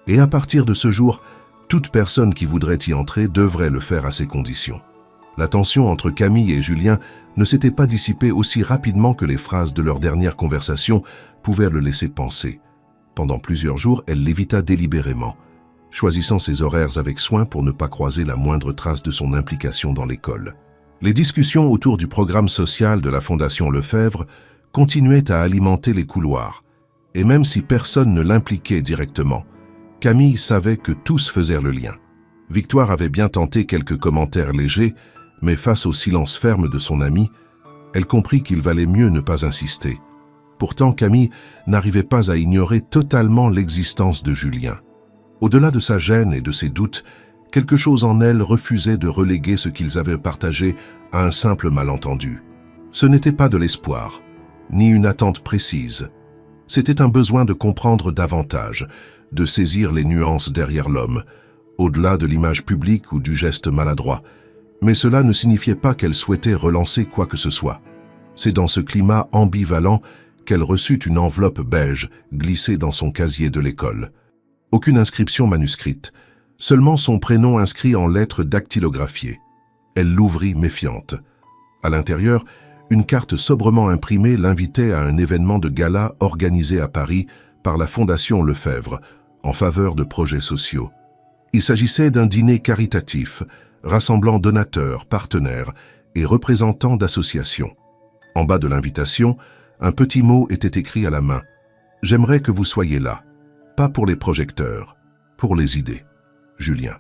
Et à partir de ce jour, toute personne qui voudrait y entrer devrait le faire à ses conditions. La tension entre Camille et Julien ne s'était pas dissipée aussi rapidement que les phrases de leur dernière conversation pouvaient le laisser penser. Pendant plusieurs jours, elle l'évita délibérément, choisissant ses horaires avec soin pour ne pas croiser la moindre trace de son implication dans l'école. Les discussions autour du programme social de la Fondation Lefebvre continuaient à alimenter les couloirs, et même si personne ne l'impliquait directement, Camille savait que tous faisaient le lien. Victoire avait bien tenté quelques commentaires légers, mais face au silence ferme de son ami, elle comprit qu'il valait mieux ne pas insister. Pourtant, Camille n'arrivait pas à ignorer totalement l'existence de Julien. Au-delà de sa gêne et de ses doutes, quelque chose en elle refusait de reléguer ce qu'ils avaient partagé à un simple malentendu. Ce n'était pas de l'espoir, ni une attente précise. C'était un besoin de comprendre davantage, de saisir les nuances derrière l'homme, au-delà de l'image publique ou du geste maladroit. Mais cela ne signifiait pas qu'elle souhaitait relancer quoi que ce soit. C'est dans ce climat ambivalent qu'elle reçut une enveloppe beige glissée dans son casier de l'école. Aucune inscription manuscrite, seulement son prénom inscrit en lettres dactylographiées. Elle l'ouvrit méfiante. À l'intérieur, une carte sobrement imprimée l'invitait à un événement de gala organisé à Paris par la Fondation Lefebvre en faveur de projets sociaux. Il s'agissait d'un dîner caritatif, rassemblant donateurs, partenaires et représentants d'associations. En bas de l'invitation, un petit mot était écrit à la main. « J'aimerais que vous soyez là, pas pour les projecteurs, pour les idées. Julien. »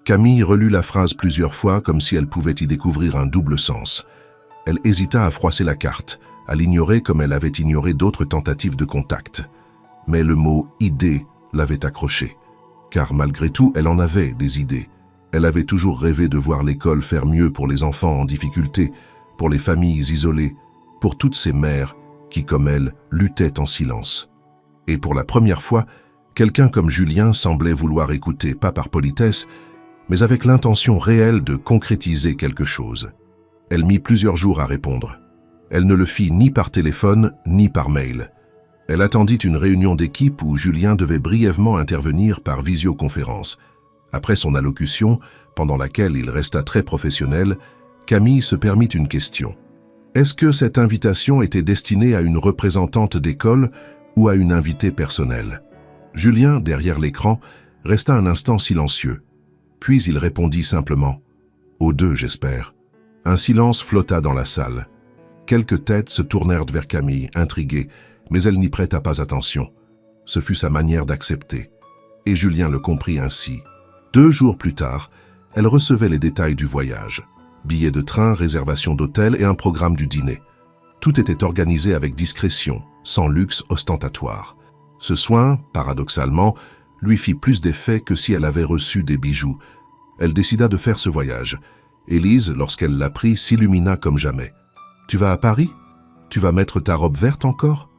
Camille relut la phrase plusieurs fois comme si elle pouvait y découvrir un double sens. Elle hésita à froisser la carte, à l'ignorer comme elle avait ignoré d'autres tentatives de contact. Mais le mot « idée » l'avait accrochée, car malgré tout, elle en avait des idées. Elle avait toujours rêvé de voir l'école faire mieux pour les enfants en difficulté, pour les familles isolées, pour toutes ces mères qui, comme elle, luttaient en silence. Et pour la première fois, quelqu'un comme Julien semblait vouloir écouter, pas par politesse, mais avec l'intention réelle de concrétiser quelque chose. Elle mit plusieurs jours à répondre. Elle ne le fit ni par téléphone, ni par mail. Elle attendit une réunion d'équipe où Julien devait brièvement intervenir par visioconférence. Après son allocution, pendant laquelle il resta très professionnel, Camille se permit une question. Est-ce que cette invitation était destinée à une représentante d'école ou à une invitée personnelle? Julien, derrière l'écran, resta un instant silencieux. Puis il répondit simplement « Aux deux, j'espère ». Un silence flotta dans la salle. Quelques têtes se tournèrent vers Camille, intriguées, mais elle n'y prêta pas attention. Ce fut sa manière d'accepter. Et Julien le comprit ainsi. 2 jours plus tard, elle recevait les détails du voyage. Billets de train, réservation d'hôtel et un programme du dîner. Tout était organisé avec discrétion, sans luxe ostentatoire. Ce soin, paradoxalement, lui fit plus d'effet que si elle avait reçu des bijoux. Elle décida de faire ce voyage. Élise, lorsqu'elle l'apprit, s'illumina comme jamais. « Tu vas à Paris? Tu vas mettre ta robe verte encore ?»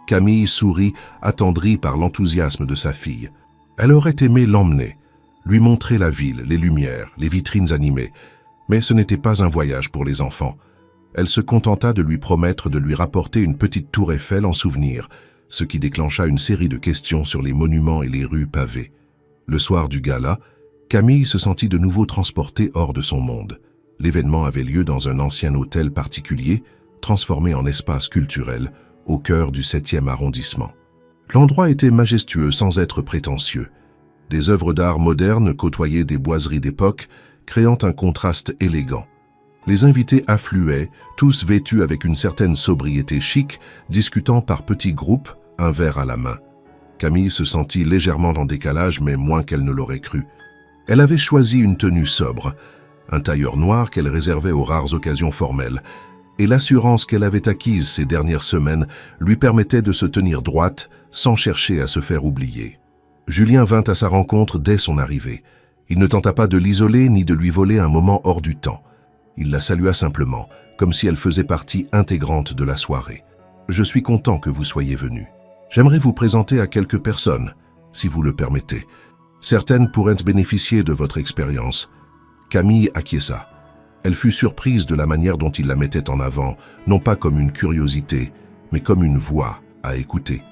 Camille sourit, attendrie par l'enthousiasme de sa fille. Elle aurait aimé l'emmener, lui montrer la ville, les lumières, les vitrines animées. Mais ce n'était pas un voyage pour les enfants. Elle se contenta de lui promettre de lui rapporter une petite tour Eiffel en souvenir, ce qui déclencha une série de questions sur les monuments et les rues pavées. Le soir du gala, Camille se sentit de nouveau transportée hors de son monde. L'événement avait lieu dans un ancien hôtel particulier, transformé en espace culturel, au cœur du 7e arrondissement. L'endroit était majestueux sans être prétentieux. Des œuvres d'art modernes côtoyaient des boiseries d'époque, créant un contraste élégant. Les invités affluaient, tous vêtus avec une certaine sobriété chic, discutant par petits groupes, un verre à la main. Camille se sentit légèrement en décalage, mais moins qu'elle ne l'aurait cru. Elle avait choisi une tenue sobre, un tailleur noir qu'elle réservait aux rares occasions formelles, et l'assurance qu'elle avait acquise ces dernières semaines lui permettait de se tenir droite sans chercher à se faire oublier. Julien vint à sa rencontre dès son arrivée. Il ne tenta pas de l'isoler ni de lui voler un moment hors du temps. Il la salua simplement, comme si elle faisait partie intégrante de la soirée. « Je suis content que vous soyez venu. J'aimerais vous présenter à quelques personnes, si vous le permettez. Certaines pourraient bénéficier de votre expérience. » Camille acquiesça. Elle fut surprise de la manière dont il la mettait en avant, non pas comme une curiosité, mais comme une voix à écouter.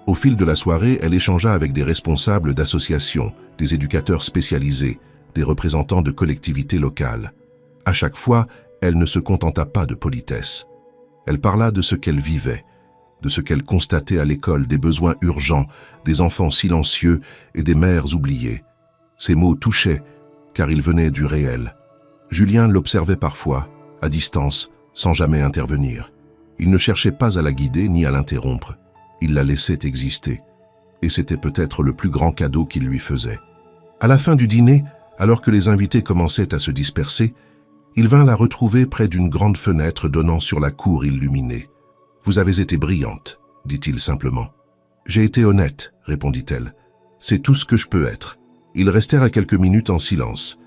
Au fil de la soirée, elle échangea avec des responsables d'associations, des éducateurs spécialisés, des représentants de collectivités locales. À chaque fois, elle ne se contenta pas de politesse. Elle parla de ce qu'elle vivait, de ce qu'elle constatait à l'école, des besoins urgents, des enfants silencieux et des mères oubliées. Ces mots touchaient, car ils venaient du réel. Julien l'observait parfois, à distance, sans jamais intervenir. Il ne cherchait pas à la guider ni à l'interrompre. Il la laissait exister. Et c'était peut-être le plus grand cadeau qu'il lui faisait. À la fin du dîner, alors que les invités commençaient à se disperser, il vint la retrouver près d'une grande fenêtre donnant sur la cour illuminée. « Vous avez été brillante, » dit-il simplement. « J'ai été honnête, » répondit-elle. « C'est tout ce que je peux être. » Ils restèrent à quelques minutes en silence.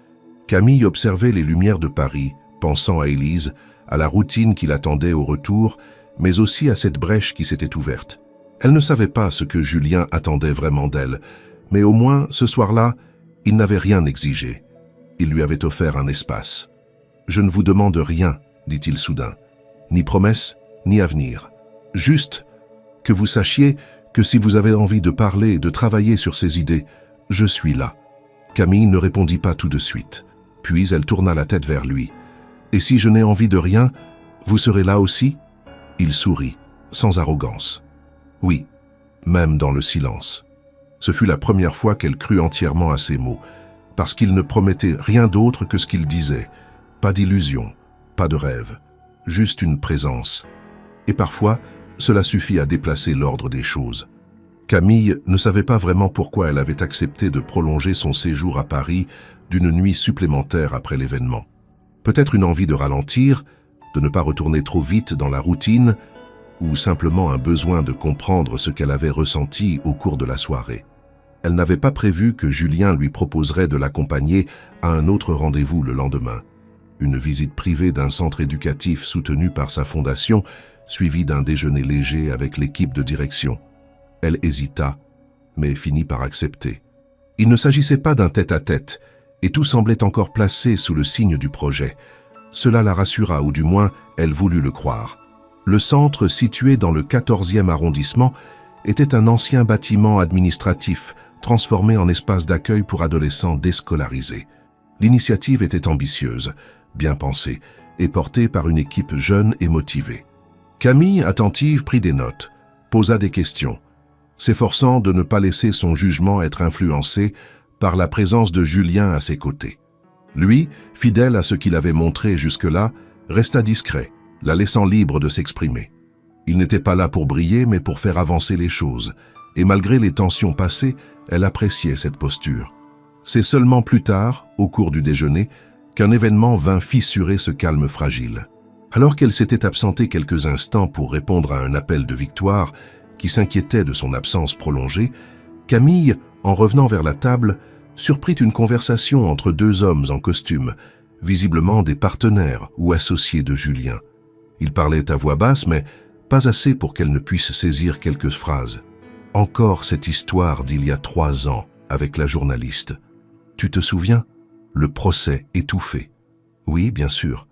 Camille observait les lumières de Paris, pensant à Élise, à la routine qui l'attendait au retour, mais aussi à cette brèche qui s'était ouverte. Elle ne savait pas ce que Julien attendait vraiment d'elle, mais au moins, ce soir-là, il n'avait rien exigé. Il lui avait offert un espace. « Je ne vous demande rien, » dit-il soudain, « ni promesse, ni avenir. Juste que vous sachiez que si vous avez envie de parler et de travailler sur ces idées, je suis là. » Camille ne répondit pas tout de suite. Puis elle tourna la tête vers lui. « Et si je n'ai envie de rien, vous serez là aussi ?» Il sourit, sans arrogance. « Oui, même dans le silence. » Ce fut la première fois qu'elle crut entièrement à ces mots, parce qu'il ne promettait rien d'autre que ce qu'il disait. Pas d'illusion, pas de rêve, juste une présence. Et parfois, cela suffit à déplacer l'ordre des choses. Camille ne savait pas vraiment pourquoi elle avait accepté de prolonger son séjour à Paris d'une nuit supplémentaire après l'événement. Peut-être une envie de ralentir, de ne pas retourner trop vite dans la routine, ou simplement un besoin de comprendre ce qu'elle avait ressenti au cours de la soirée. Elle n'avait pas prévu que Julien lui proposerait de l'accompagner à un autre rendez-vous le lendemain. Une visite privée d'un centre éducatif soutenu par sa fondation, suivie d'un déjeuner léger avec l'équipe de direction. Elle hésita, mais finit par accepter. Il ne s'agissait pas d'un tête-à-tête, et tout semblait encore placé sous le signe du projet. Cela la rassura, ou du moins, elle voulut le croire. Le centre, situé dans le 14e arrondissement, était un ancien bâtiment administratif, transformé en espace d'accueil pour adolescents déscolarisés. L'initiative était ambitieuse, bien pensée, et portée par une équipe jeune et motivée. Camille, attentive, prit des notes, posa des questions, s'efforçant de ne pas laisser son jugement être influencé par la présence de Julien à ses côtés. Lui, fidèle à ce qu'il avait montré jusque-là, resta discret, la laissant libre de s'exprimer. Il n'était pas là pour briller, mais pour faire avancer les choses, et malgré les tensions passées, elle appréciait cette posture. C'est seulement plus tard, au cours du déjeuner, qu'un événement vint fissurer ce calme fragile. Alors qu'elle s'était absentée quelques instants pour répondre à un appel de Victoire, qui s'inquiétait de son absence prolongée, Camille, en revenant vers la table, surprit une conversation entre deux hommes en costume, visiblement des partenaires ou associés de Julien. Ils parlaient à voix basse, mais pas assez pour qu'elle ne puisse saisir quelques phrases. « Encore cette histoire d'il y a 3 ans avec la journaliste. Tu te souviens? Le procès étouffé. » Oui, bien sûr.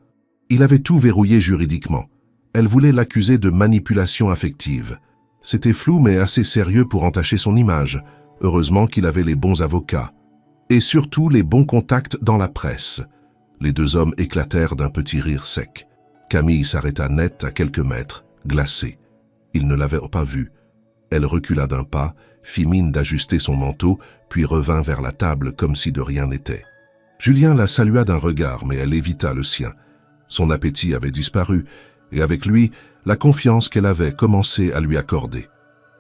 Il avait tout verrouillé juridiquement. Elle voulait l'accuser de manipulation affective. C'était flou mais assez sérieux pour entacher son image. Heureusement qu'il avait les bons avocats. Et surtout les bons contacts dans la presse. Les deux hommes éclatèrent d'un petit rire sec. Camille s'arrêta net à quelques mètres, glacée. Il ne l'avait pas vue. Elle recula d'un pas, fit mine d'ajuster son manteau, puis revint vers la table comme si de rien n'était. Julien la salua d'un regard, mais elle évita le sien. Son appétit avait disparu, et avec lui, la confiance qu'elle avait commencé à lui accorder.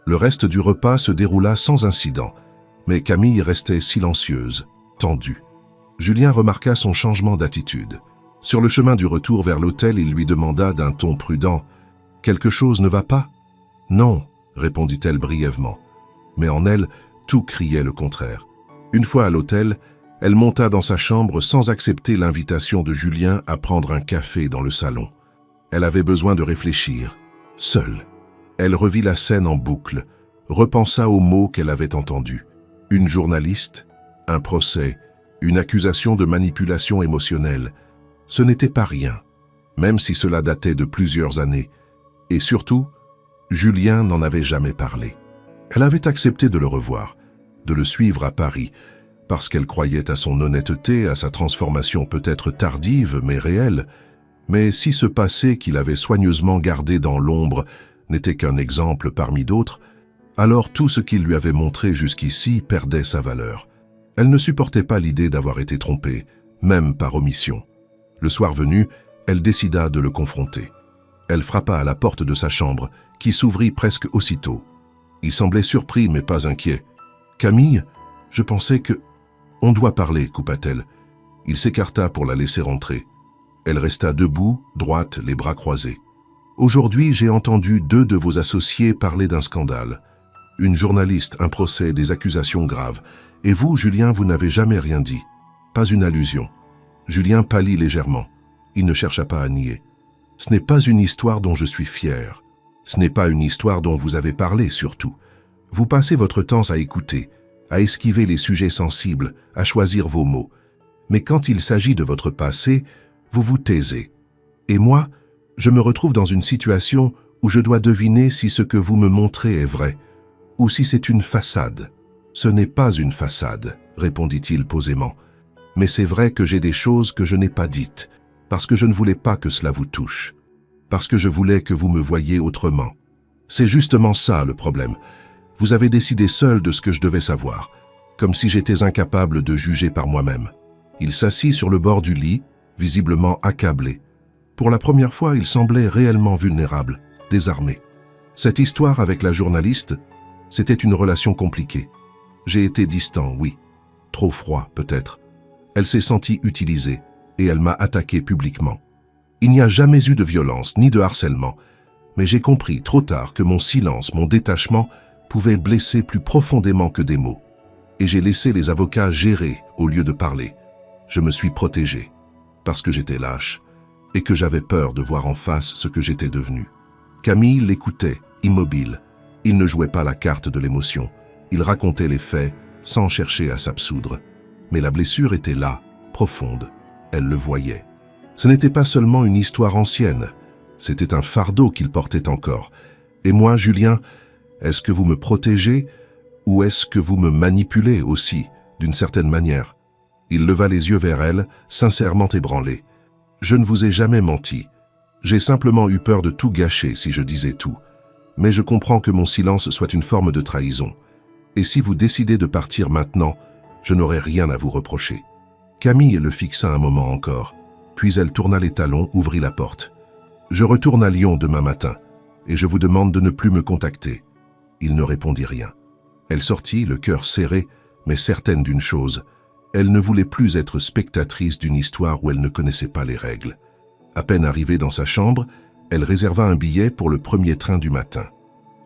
Le reste du repas se déroula sans incident, mais Camille restait silencieuse, tendue. Julien remarqua son changement d'attitude. Sur le chemin du retour vers l'hôtel, il lui demanda d'un ton prudent « Quelque chose ne va pas ?»« Non », répondit-elle brièvement. Mais en elle, tout criait le contraire. Une fois à l'hôtel, elle monta dans sa chambre sans accepter l'invitation de Julien à prendre un café dans le salon. Elle avait besoin de réfléchir, seule. Elle revit la scène en boucle, repensa aux mots qu'elle avait entendus. Une journaliste, un procès, une accusation de manipulation émotionnelle. Ce n'était pas rien, même si cela datait de plusieurs années. Et surtout, Julien n'en avait jamais parlé. Elle avait accepté de le revoir, de le suivre à Paris, parce qu'elle croyait à son honnêteté, à sa transformation peut-être tardive mais réelle. Mais si ce passé qu'il avait soigneusement gardé dans l'ombre n'était qu'un exemple parmi d'autres, alors tout ce qu'il lui avait montré jusqu'ici perdait sa valeur. Elle ne supportait pas l'idée d'avoir été trompée, même par omission. Le soir venu, elle décida de le confronter. Elle frappa à la porte de sa chambre, qui s'ouvrit presque aussitôt. Il semblait surpris mais pas inquiet. « Camille, je pensais que... »« On doit parler, » coupa-t-elle. Il s'écarta pour la laisser entrer. Elle resta debout, droite, les bras croisés. « Aujourd'hui, j'ai entendu 2 de vos associés parler d'un scandale. Une journaliste, un procès, des accusations graves. Et vous, Julien, vous n'avez jamais rien dit. Pas une allusion. » Julien pâlit légèrement. Il ne chercha pas à nier. « Ce n'est pas une histoire dont je suis fier. Ce n'est pas une histoire dont vous avez parlé, surtout. Vous passez votre temps à écouter, à esquiver les sujets sensibles, à choisir vos mots. Mais quand il s'agit de votre passé, vous vous taisez. Et moi, je me retrouve dans une situation où je dois deviner si ce que vous me montrez est vrai, ou si c'est une façade. »« Ce n'est pas une façade, » répondit-il posément. « Mais c'est vrai que j'ai des choses que je n'ai pas dites, parce que je ne voulais pas que cela vous touche, parce que je voulais que vous me voyiez autrement. C'est justement ça le problème. Vous avez décidé seul de ce que je devais savoir, comme si j'étais incapable de juger par moi-même. » Il s'assit sur le bord du lit, visiblement accablé. Pour la première fois, il semblait réellement vulnérable, désarmé. Cette histoire avec la journaliste, c'était une relation compliquée. J'ai été distant, oui. Trop froid, peut-être. Elle s'est sentie utilisée, et elle m'a attaqué publiquement. Il n'y a jamais eu de violence, ni de harcèlement, mais j'ai compris trop tard que mon silence, mon détachement, pouvait blesser plus profondément que des mots. Et j'ai laissé les avocats gérer au lieu de parler. Je me suis protégé, parce que j'étais lâche, et que j'avais peur de voir en face ce que j'étais devenu. Camille l'écoutait, immobile. Il ne jouait pas la carte de l'émotion. Il racontait les faits, sans chercher à s'absoudre. Mais la blessure était là, profonde. Elle le voyait. Ce n'était pas seulement une histoire ancienne. C'était un fardeau qu'il portait encore. Et moi, Julien, est-ce que vous me protégez ou est-ce que vous me manipulez aussi, d'une certaine manière? Il leva les yeux vers elle, sincèrement ébranlé. Je ne vous ai jamais menti. J'ai simplement eu peur de tout gâcher si je disais tout. Mais je comprends que mon silence soit une forme de trahison. Et si vous décidez de partir maintenant, je n'aurai rien à vous reprocher. Camille le fixa un moment encore, puis elle tourna les talons, ouvrit la porte. Je retourne à Lyon demain matin, et je vous demande de ne plus me contacter. Il ne répondit rien. Elle sortit, le cœur serré, mais certaine d'une chose. Elle ne voulait plus être spectatrice d'une histoire où elle ne connaissait pas les règles. À peine arrivée dans sa chambre, elle réserva un billet pour le premier train du matin.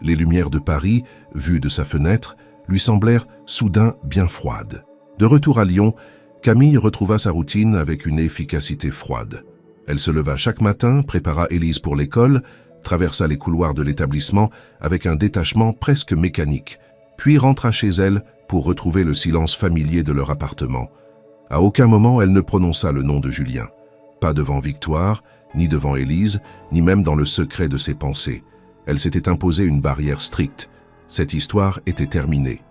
Les lumières de Paris, vues de sa fenêtre, lui semblèrent soudain bien froides. De retour à Lyon, Camille retrouva sa routine avec une efficacité froide. Elle se leva chaque matin, prépara Élise pour l'école, traversa les couloirs de l'établissement avec un détachement presque mécanique, puis rentra chez elle pour retrouver le silence familier de leur appartement. À aucun moment elle ne prononça le nom de Julien. Pas devant Victoire, ni devant Élise, ni même dans le secret de ses pensées. Elle s'était imposée une barrière stricte. Cette histoire était terminée.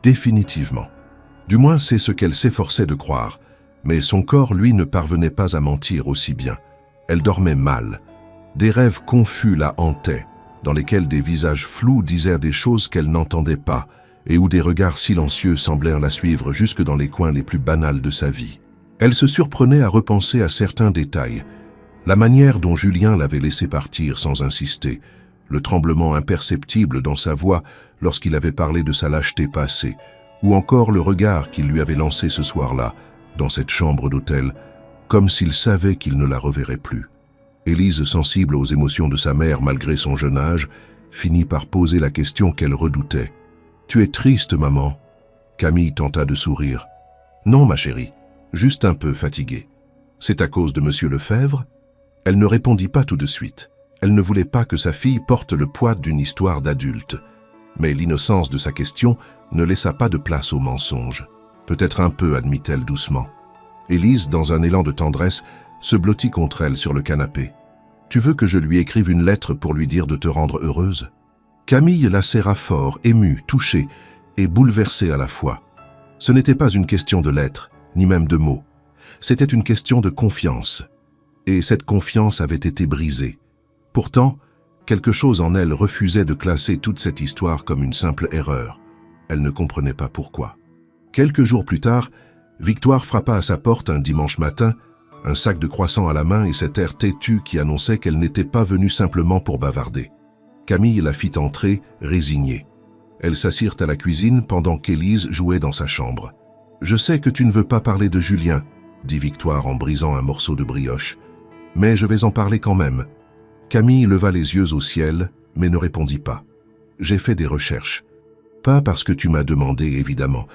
Définitivement. Du moins, c'est ce qu'elle s'efforçait de croire. Mais son corps, lui, ne parvenait pas à mentir aussi bien. Elle dormait mal. Des rêves confus la hantaient, dans lesquels des visages flous disaient des choses qu'elle n'entendait pas, et où des regards silencieux semblèrent la suivre jusque dans les coins les plus banals de sa vie. Elle se surprenait à repenser à certains détails. La manière dont Julien l'avait laissé partir sans insister, le tremblement imperceptible dans sa voix lorsqu'il avait parlé de sa lâcheté passée, ou encore le regard qu'il lui avait lancé ce soir-là, dans cette chambre d'hôtel, comme s'il savait qu'il ne la reverrait plus. Élise, sensible aux émotions de sa mère malgré son jeune âge, finit par poser la question qu'elle redoutait. « Tu es triste, maman ?» Camille tenta de sourire. « Non, ma chérie, juste un peu fatiguée. C'est à cause de Monsieur Lefebvre ?» Elle ne répondit pas tout de suite. Elle ne voulait pas que sa fille porte le poids d'une histoire d'adulte. Mais l'innocence de sa question ne laissa pas de place au mensonge. Peut-être un peu, admit-elle doucement. Élise, dans un élan de tendresse, se blottit contre elle sur le canapé. « Tu veux que je lui écrive une lettre pour lui dire de te rendre heureuse ?» Camille la serra fort, émue, touchée et bouleversée à la fois. Ce n'était pas une question de lettres, ni même de mots. C'était une question de confiance. Et cette confiance avait été brisée. Pourtant, quelque chose en elle refusait de classer toute cette histoire comme une simple erreur. Elle ne comprenait pas pourquoi. Quelques jours plus tard, Victoire frappa à sa porte un dimanche matin, un sac de croissants à la main et cet air têtu qui annonçait qu'elle n'était pas venue simplement pour bavarder. Camille la fit entrer, résignée. Elles s'assirent à la cuisine pendant qu'Élise jouait dans sa chambre. « Je sais que tu ne veux pas parler de Julien, » dit Victoire en brisant un morceau de brioche. « Mais je vais en parler quand même. » Camille leva les yeux au ciel, mais ne répondit pas. « J'ai fait des recherches. Pas parce que tu m'as demandé, évidemment,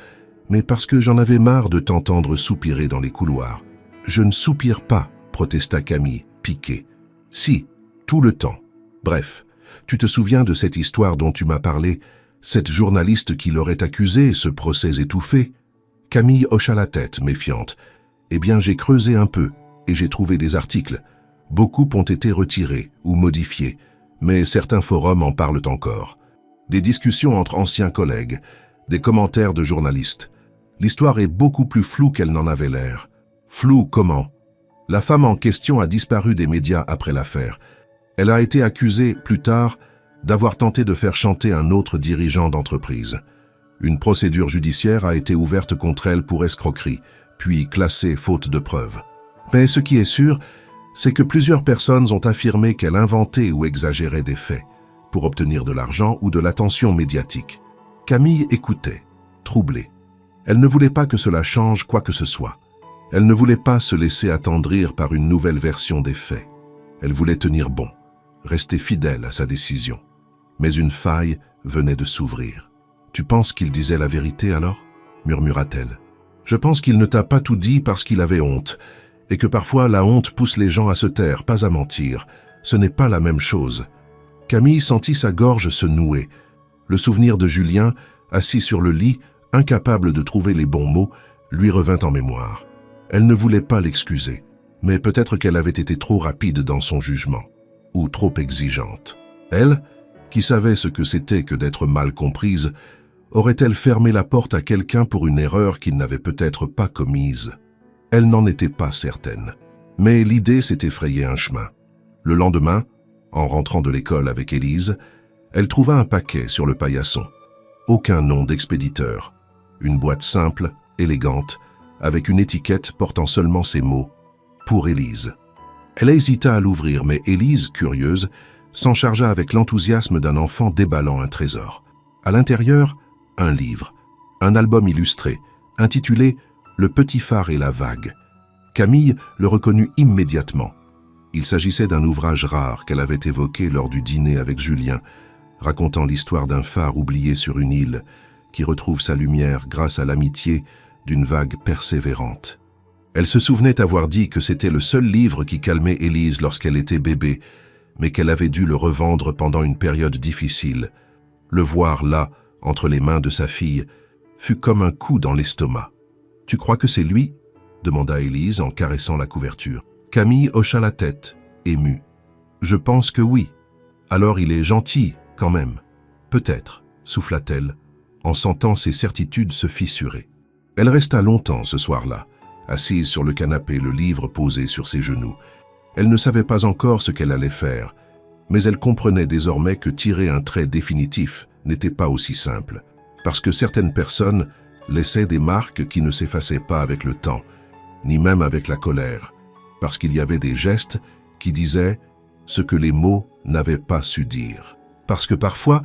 mais parce que j'en avais marre de t'entendre soupirer dans les couloirs. »« Je ne soupire pas, » protesta Camille, piquée. « Si, tout le temps. Bref, tu te souviens de cette histoire dont tu m'as parlé, cette journaliste qui l'aurait accusée, ce procès étouffé ?» Camille hocha la tête, méfiante. « Eh bien, j'ai creusé un peu, et j'ai trouvé des articles. Beaucoup ont été retirés ou modifiés, mais certains forums en parlent encore. Des discussions entre anciens collègues, des commentaires de journalistes. L'histoire est beaucoup plus floue qu'elle n'en avait l'air. Floue comment? La femme en question a disparu des médias après l'affaire. Elle a été accusée, plus tard, d'avoir tenté de faire chanter un autre dirigeant d'entreprise. Une procédure judiciaire a été ouverte contre elle pour escroquerie, puis classée faute de preuves. Mais ce qui est sûr, c'est que plusieurs personnes ont affirmé qu'elle inventait ou exagérait des faits pour obtenir de l'argent ou de l'attention médiatique. Camille écoutait, troublée. Elle ne voulait pas que cela change quoi que ce soit. Elle ne voulait pas se laisser attendrir par une nouvelle version des faits. Elle voulait tenir bon, rester fidèle à sa décision. Mais une faille venait de s'ouvrir. « Tu penses qu'il disait la vérité alors ?» murmura-t-elle. « Je pense qu'il ne t'a pas tout dit parce qu'il avait honte, et que parfois la honte pousse les gens à se taire, pas à mentir. Ce n'est pas la même chose. » Camille sentit sa gorge se nouer. Le souvenir de Julien, assis sur le lit, incapable de trouver les bons mots, lui revint en mémoire. Elle ne voulait pas l'excuser, mais peut-être qu'elle avait été trop rapide dans son jugement, ou trop exigeante. Elle, qui savait ce que c'était que d'être mal comprise, aurait-elle fermé la porte à quelqu'un pour une erreur qu'il n'avait peut-être pas commise? Elle n'en était pas certaine. Mais l'idée s'était frayé un chemin. Le lendemain, en rentrant de l'école avec Élise, elle trouva un paquet sur le paillasson. Aucun nom d'expéditeur. Une boîte simple, élégante, avec une étiquette portant seulement ces mots « Pour Élise ». Elle hésita à l'ouvrir, mais Élise, curieuse, s'en chargea avec l'enthousiasme d'un enfant déballant un trésor. À l'intérieur, un livre, un album illustré, intitulé « Le petit phare et la vague ». Camille le reconnut immédiatement. Il s'agissait d'un ouvrage rare qu'elle avait évoqué lors du dîner avec Julien, racontant l'histoire d'un phare oublié sur une île qui retrouve sa lumière grâce à l'amitié d'une vague persévérante. Elle se souvenait avoir dit que c'était le seul livre qui calmait Élise lorsqu'elle était bébé, mais qu'elle avait dû le revendre pendant une période difficile. Le voir là, entre les mains de sa fille, fut comme un coup dans l'estomac. « Tu crois que c'est lui ?» demanda Élise en caressant la couverture. Camille hocha la tête, émue. « Je pense que oui. Alors il est gentil, quand même. Peut-être, » souffla-t-elle, en sentant ses certitudes se fissurer. Elle resta longtemps ce soir-là, assise sur le canapé, le livre posé sur ses genoux. Elle ne savait pas encore ce qu'elle allait faire, mais elle comprenait désormais que tirer un trait définitif n'était pas aussi simple, parce que certaines personnes laissaient des marques qui ne s'effaçaient pas avec le temps, ni même avec la colère, parce qu'il y avait des gestes qui disaient ce que les mots n'avaient pas su dire. Parce que parfois,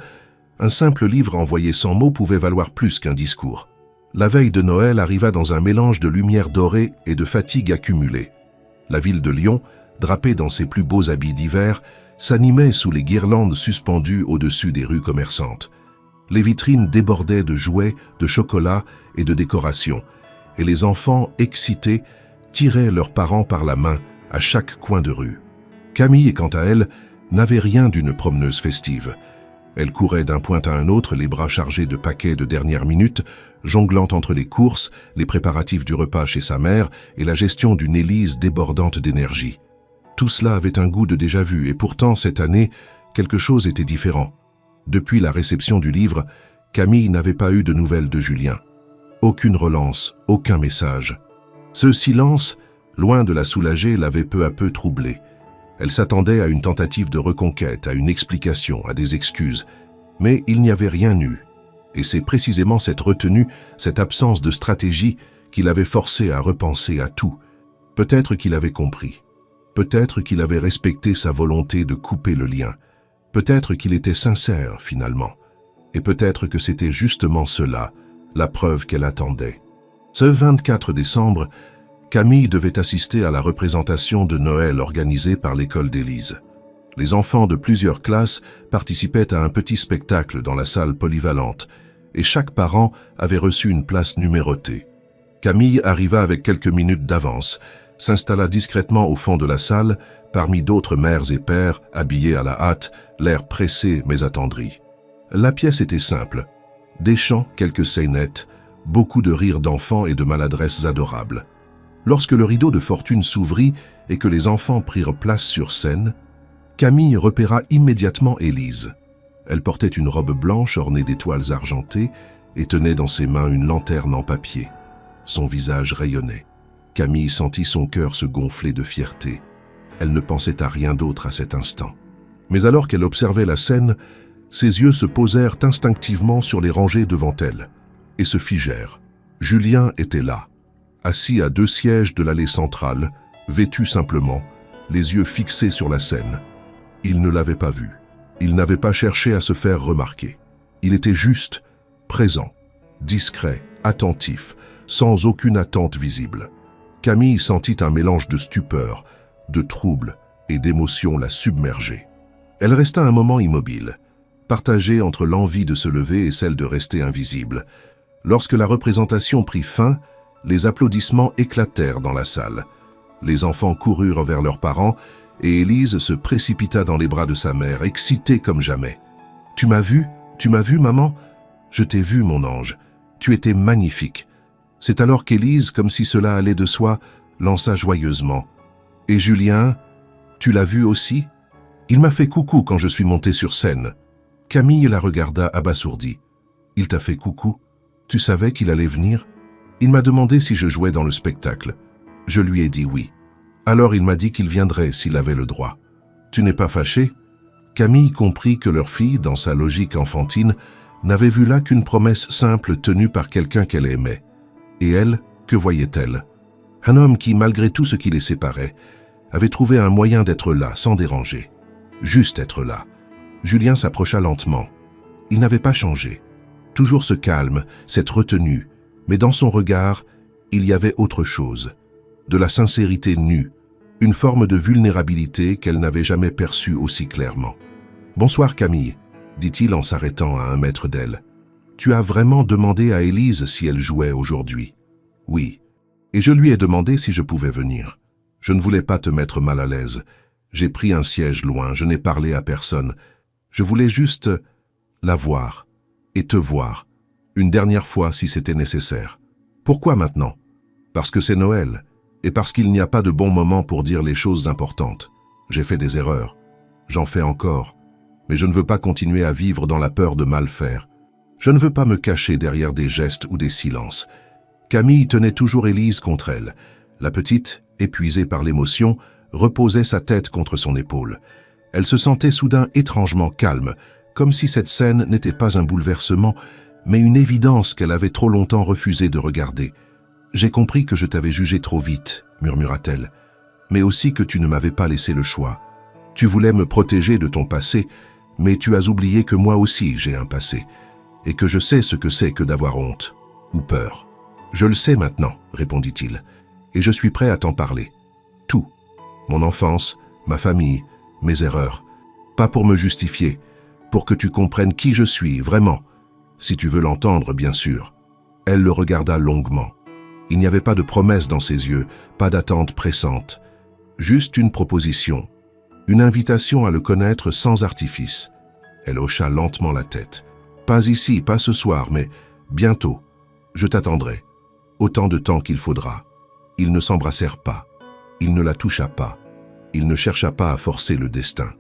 un simple livre envoyé sans mots pouvait valoir plus qu'un discours. La veille de Noël arriva dans un mélange de lumière dorée et de fatigue accumulée. La ville de Lyon, drapée dans ses plus beaux habits d'hiver, s'animait sous les guirlandes suspendues au-dessus des rues commerçantes. Les vitrines débordaient de jouets, de chocolats et de décorations, et les enfants, excités, tiraient leurs parents par la main à chaque coin de rue. Camille, quant à elle, n'avait rien d'une promeneuse festive. Elle courait d'un point à un autre, les bras chargés de paquets de dernière minute, jonglant entre les courses, les préparatifs du repas chez sa mère et la gestion d'une Élise débordante d'énergie. Tout cela avait un goût de déjà-vu, et pourtant, cette année, quelque chose était différent. Depuis la réception du livre, Camille n'avait pas eu de nouvelles de Julien. Aucune relance, aucun message. Ce silence, loin de la soulager, l'avait peu à peu troublée. Elle s'attendait à une tentative de reconquête, à une explication, à des excuses. Mais il n'y avait rien eu. Et c'est précisément cette retenue, cette absence de stratégie qui l'avait forcé à repenser à tout. Peut-être qu'il avait compris. Peut-être qu'il avait respecté sa volonté de couper le lien. Peut-être qu'il était sincère, finalement. Et peut-être que c'était justement cela, la preuve qu'elle attendait. Ce 24 décembre, Camille devait assister à la représentation de Noël organisée par l'école d'Élise. Les enfants de plusieurs classes participaient à un petit spectacle dans la salle polyvalente, et chaque parent avait reçu une place numérotée. Camille arriva avec quelques minutes d'avance, s'installa discrètement au fond de la salle, parmi d'autres mères et pères habillés à la hâte, l'air pressé mais attendri. La pièce était simple. Des chants, quelques scénettes, beaucoup de rires d'enfants et de maladresses adorables. Lorsque le rideau de fortune s'ouvrit et que les enfants prirent place sur scène, Camille repéra immédiatement Élise. Elle portait une robe blanche ornée d'étoiles argentées et tenait dans ses mains une lanterne en papier. Son visage rayonnait. Camille sentit son cœur se gonfler de fierté. Elle ne pensait à rien d'autre à cet instant. Mais alors qu'elle observait la scène, ses yeux se posèrent instinctivement sur les rangées devant elle et se figèrent. Julien était là, assis à 2 sièges de l'allée centrale, vêtu simplement, les yeux fixés sur la scène. Il ne l'avait pas vu. Il n'avait pas cherché à se faire remarquer. Il était juste, présent, discret, attentif, sans aucune attente visible. Camille sentit un mélange de stupeur, de trouble et d'émotion la submerger. Elle resta un moment immobile, partagée entre l'envie de se lever et celle de rester invisible. Lorsque la représentation prit fin, les applaudissements éclatèrent dans la salle. Les enfants coururent vers leurs parents et Élise se précipita dans les bras de sa mère, excitée comme jamais. « Tu m'as vu, maman ? Je t'ai vu, mon ange. Tu étais magnifique. » C'est alors qu'Élise, comme si cela allait de soi, lança joyeusement. « Et Julien, tu l'as vu aussi ? Il m'a fait coucou quand je suis montée sur scène. » Camille la regarda abasourdie. « Il t'a fait coucou ? Tu savais qu'il allait venir ? Il m'a demandé si je jouais dans le spectacle. Je lui ai dit oui. Alors il m'a dit qu'il viendrait s'il avait le droit. Tu n'es pas fâchée ? » Camille comprit que leur fille, dans sa logique enfantine, n'avait vu là qu'une promesse simple tenue par quelqu'un qu'elle aimait. Et elle, que voyait-elle ? Un homme qui, malgré tout ce qui les séparait, avait trouvé un moyen d'être là, sans déranger. Juste être là. Julien s'approcha lentement. Il n'avait pas changé. Toujours ce calme, cette retenue, mais dans son regard, il y avait autre chose. De la sincérité nue, une forme de vulnérabilité qu'elle n'avait jamais perçue aussi clairement. « Bonsoir Camille », dit-il en s'arrêtant à 1 mètre d'elle. « Tu as vraiment demandé à Élise si elle jouait aujourd'hui ?»« Oui. Et je lui ai demandé si je pouvais venir. Je ne voulais pas te mettre mal à l'aise. J'ai pris un siège loin, je n'ai parlé à personne. Je voulais juste la voir et te voir, une dernière fois si c'était nécessaire. Pourquoi maintenant ? Parce que c'est Noël, et parce qu'il n'y a pas de bon moment pour dire les choses importantes. J'ai fait des erreurs. J'en fais encore. Mais je ne veux pas continuer à vivre dans la peur de mal faire. Je ne veux pas me cacher derrière des gestes ou des silences. » Camille tenait toujours Élise contre elle. La petite, épuisée par l'émotion, reposait sa tête contre son épaule. Elle se sentait soudain étrangement calme, comme si cette scène n'était pas un bouleversement, mais une évidence qu'elle avait trop longtemps refusé de regarder. « J'ai compris que je t'avais jugé trop vite, » murmura-t-elle, « mais aussi que tu ne m'avais pas laissé le choix. Tu voulais me protéger de ton passé, mais tu as oublié que moi aussi j'ai un passé, et que je sais ce que c'est que d'avoir honte ou peur. » Je le sais maintenant, répondit-il, et je suis prêt à t'en parler. Tout. Mon enfance, ma famille, mes erreurs. Pas pour me justifier, pour que tu comprennes qui je suis, vraiment. Si tu veux l'entendre, bien sûr. Elle le regarda longuement. Il n'y avait pas de promesse dans ses yeux, pas d'attente pressante. Juste une proposition, une invitation à le connaître sans artifice. Elle hocha lentement la tête. Pas ici, pas ce soir, mais bientôt. Je t'attendrai. Autant de temps qu'il faudra. Ils ne s'embrassèrent pas. Il ne la toucha pas. Il ne chercha pas à forcer le destin.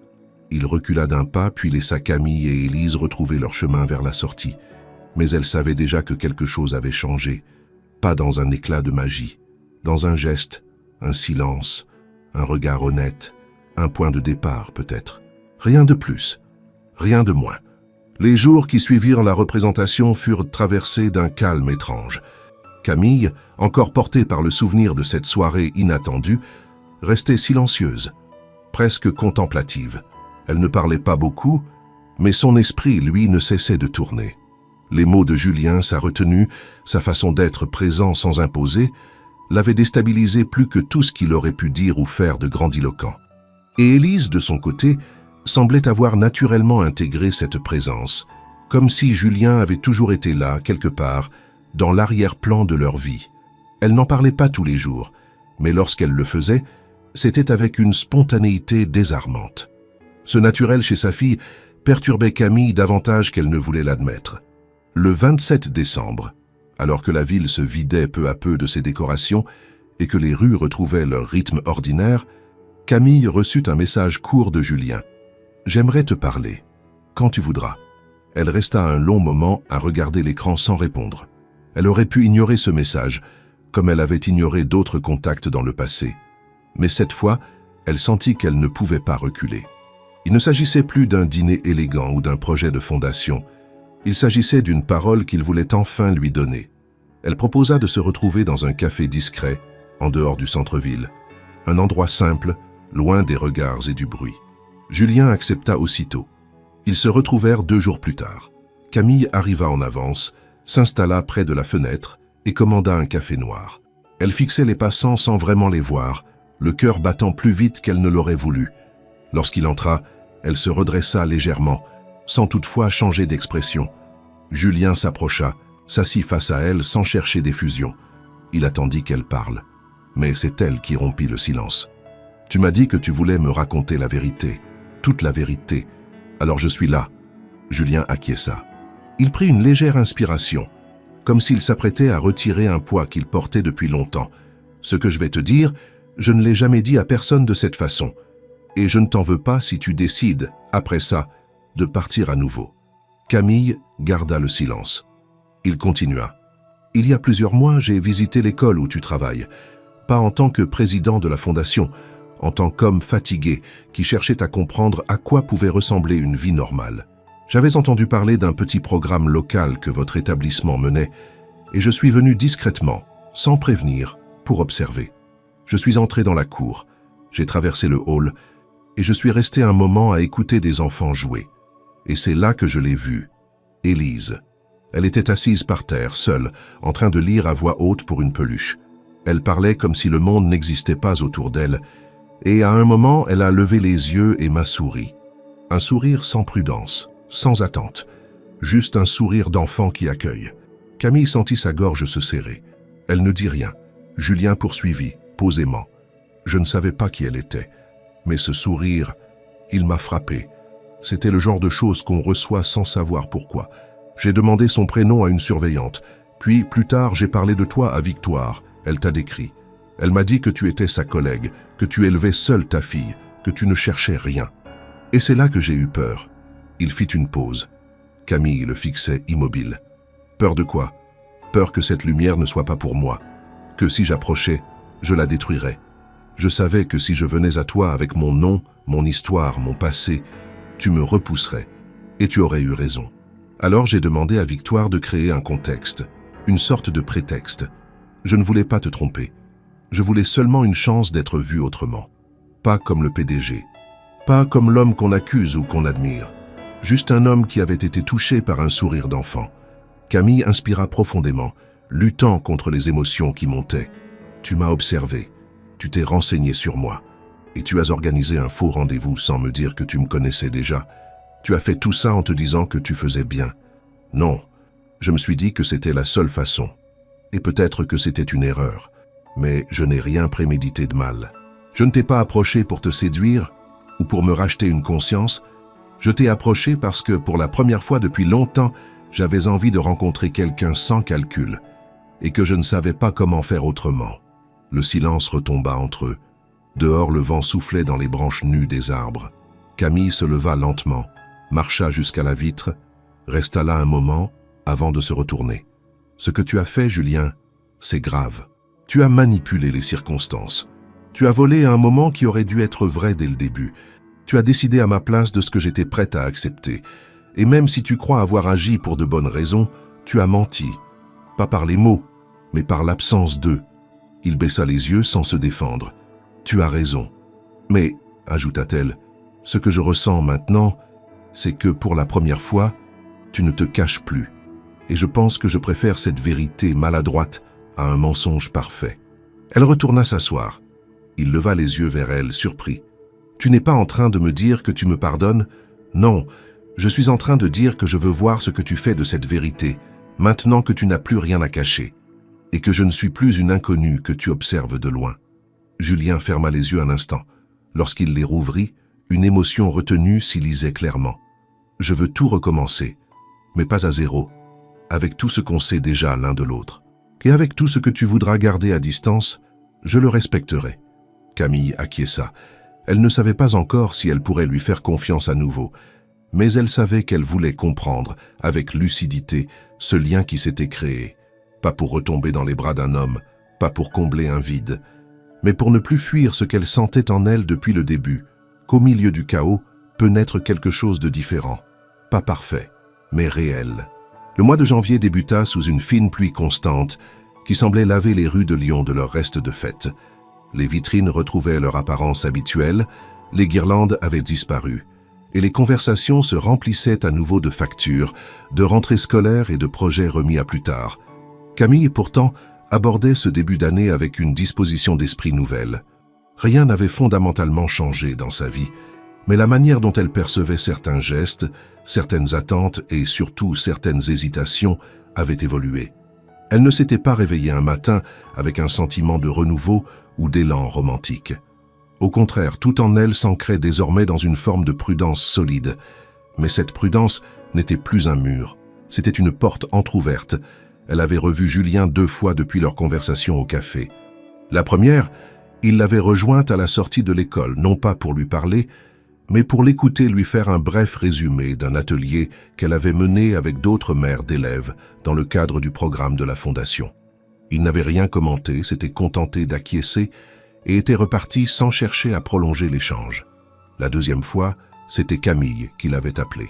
Il recula d'un pas, puis laissa Camille et Élise retrouver leur chemin vers la sortie. Mais elle savait déjà que quelque chose avait changé. Pas dans un éclat de magie. Dans un geste, un silence, un regard honnête, un point de départ peut-être. Rien de plus, rien de moins. Les jours qui suivirent la représentation furent traversés d'un calme étrange. Camille, encore portée par le souvenir de cette soirée inattendue, restait silencieuse, presque contemplative. Elle ne parlait pas beaucoup, mais son esprit, lui, ne cessait de tourner. Les mots de Julien, sa retenue, sa façon d'être présent sans imposer, l'avaient déstabilisé plus que tout ce qu'il aurait pu dire ou faire de grandiloquent. Et Élise, de son côté, semblait avoir naturellement intégré cette présence, comme si Julien avait toujours été là, quelque part, dans l'arrière-plan de leur vie. Elle n'en parlait pas tous les jours, mais lorsqu'elle le faisait, c'était avec une spontanéité désarmante. Ce naturel chez sa fille perturbait Camille davantage qu'elle ne voulait l'admettre. Le 27 décembre, alors que la ville se vidait peu à peu de ses décorations et que les rues retrouvaient leur rythme ordinaire, Camille reçut un message court de Julien. « J'aimerais te parler. Quand tu voudras. » Elle resta un long moment à regarder l'écran sans répondre. Elle aurait pu ignorer ce message, comme elle avait ignoré d'autres contacts dans le passé. Mais cette fois, elle sentit qu'elle ne pouvait pas reculer. Il ne s'agissait plus d'un dîner élégant ou d'un projet de fondation. Il s'agissait d'une parole qu'il voulait enfin lui donner. Elle proposa de se retrouver dans un café discret, en dehors du centre-ville. Un endroit simple, loin des regards et du bruit. Julien accepta aussitôt. Ils se retrouvèrent 2 jours plus tard. Camille arriva en avance, s'installa près de la fenêtre et commanda un café noir. Elle fixait les passants sans vraiment les voir, le cœur battant plus vite qu'elle ne l'aurait voulu. Lorsqu'il entra, elle se redressa légèrement, sans toutefois changer d'expression. Julien s'approcha, s'assit face à elle sans chercher d'effusion. Il attendit qu'elle parle. Mais c'est elle qui rompit le silence. « Tu m'as dit que tu voulais me raconter la vérité, toute la vérité. Alors je suis là. » Julien acquiesça. Il prit une légère inspiration, comme s'il s'apprêtait à retirer un poids qu'il portait depuis longtemps. « Ce que je vais te dire, je ne l'ai jamais dit à personne de cette façon. Et je ne t'en veux pas si tu décides, après ça, de partir à nouveau. » Camille garda le silence. Il continua. « Il y a plusieurs mois, j'ai visité l'école où tu travailles. Pas en tant que président de la fondation, en tant qu'homme fatigué qui cherchait à comprendre à quoi pouvait ressembler une vie normale. J'avais entendu parler d'un petit programme local que votre établissement menait et je suis venu discrètement, sans prévenir, pour observer. Je suis entré dans la cour, j'ai traversé le hall et je suis resté un moment à écouter des enfants jouer. Et c'est là que je l'ai vue, Élise. Elle était assise par terre, seule, en train de lire à voix haute pour une peluche. Elle parlait comme si le monde n'existait pas autour d'elle, et à un moment, elle a levé les yeux et m'a souri. Un sourire sans prudence, sans attente, juste un sourire d'enfant qui accueille. Camille sentit sa gorge se serrer. Elle ne dit rien. Julien poursuivit, posément. Je ne savais pas qui elle était, mais ce sourire, il m'a frappé. C'était le genre de choses qu'on reçoit sans savoir pourquoi. J'ai demandé son prénom à une surveillante, puis plus tard j'ai parlé de toi à Victoire. Elle t'a décrit. Elle m'a dit que tu étais sa collègue, que tu élevais seule ta fille, que tu ne cherchais rien. Et c'est là que j'ai eu peur. Il fit une pause. Camille le fixait immobile. Peur de quoi? Peur que cette lumière ne soit pas pour moi, que si j'approchais, je la détruirais. Je savais que si je venais à toi avec mon nom, mon histoire, mon passé, tu me repousserais, et tu aurais eu raison. Alors j'ai demandé à Victoire de créer un contexte, une sorte de prétexte. Je ne voulais pas te tromper. Je voulais seulement une chance d'être vu autrement. Pas comme le PDG. Pas comme l'homme qu'on accuse ou qu'on admire. Juste un homme qui avait été touché par un sourire d'enfant. Camille inspira profondément, luttant contre les émotions qui montaient. Tu m'as observé, tu t'es renseigné sur moi, et tu as organisé un faux rendez-vous sans me dire que tu me connaissais déjà. Tu as fait tout ça en te disant que tu faisais bien. Non, je me suis dit que c'était la seule façon. Et peut-être que c'était une erreur, mais je n'ai rien prémédité de mal. Je ne t'ai pas approché pour te séduire ou pour me racheter une conscience. Je t'ai approché parce que pour la première fois depuis longtemps, j'avais envie de rencontrer quelqu'un sans calcul et que je ne savais pas comment faire autrement. Le silence retomba entre eux. Dehors, le vent soufflait dans les branches nues des arbres. Camille se leva lentement, marcha jusqu'à la vitre, resta là un moment avant de se retourner. Ce que tu as fait, Julien, c'est grave. Tu as manipulé les circonstances. Tu as volé à un moment qui aurait dû être vrai dès le début. Tu as décidé à ma place de ce que j'étais prête à accepter. Et même si tu crois avoir agi pour de bonnes raisons, tu as menti. Pas par les mots, mais par l'absence d'eux. Il baissa les yeux sans se défendre. Tu as raison. Mais, ajouta-t-elle, ce que je ressens maintenant, c'est que pour la première fois, tu ne te caches plus. Et je pense que je préfère cette vérité maladroite à un mensonge parfait. Elle retourna s'asseoir. Il leva les yeux vers elle, surpris. Tu n'es pas en train de me dire que tu me pardonnes? Non, je suis en train de dire que je veux voir ce que tu fais de cette vérité, maintenant que tu n'as plus rien à cacher, et que je ne suis plus une inconnue que tu observes de loin. Julien ferma les yeux un instant. Lorsqu'il les rouvrit, une émotion retenue s'y lisait clairement. Je veux tout recommencer, mais pas à zéro, avec tout ce qu'on sait déjà l'un de l'autre. Et avec tout ce que tu voudras garder à distance, je le respecterai. Camille acquiesça. Elle ne savait pas encore si elle pourrait lui faire confiance à nouveau, mais elle savait qu'elle voulait comprendre, avec lucidité, ce lien qui s'était créé. Pas pour retomber dans les bras d'un homme, pas pour combler un vide, mais pour ne plus fuir ce qu'elle sentait en elle depuis le début, qu'au milieu du chaos peut naître quelque chose de différent, pas parfait, mais réel. Le mois de janvier débuta sous une fine pluie constante qui semblait laver les rues de Lyon de leur reste de fête. Les vitrines retrouvaient leur apparence habituelle, les guirlandes avaient disparu, et les conversations se remplissaient à nouveau de factures, de rentrées scolaires et de projets remis à plus tard. Camille, pourtant, abordait ce début d'année avec une disposition d'esprit nouvelle. Rien n'avait fondamentalement changé dans sa vie, mais la manière dont elle percevait certains gestes, certaines attentes et surtout certaines hésitations avaient évolué. Elle ne s'était pas réveillée un matin avec un sentiment de renouveau ou d'élan romantique. Au contraire, tout en elle s'ancrait désormais dans une forme de prudence solide. Mais cette prudence n'était plus un mur, c'était une porte entr'ouverte. Elle avait revu Julien 2 fois depuis leur conversation au café. La première, il l'avait rejointe à la sortie de l'école, non pas pour lui parler, mais pour l'écouter lui faire un bref résumé d'un atelier qu'elle avait mené avec d'autres mères d'élèves dans le cadre du programme de la Fondation. Il n'avait rien commenté, s'était contenté d'acquiescer et était reparti sans chercher à prolonger l'échange. La deuxième fois, c'était Camille qui l'avait appelé.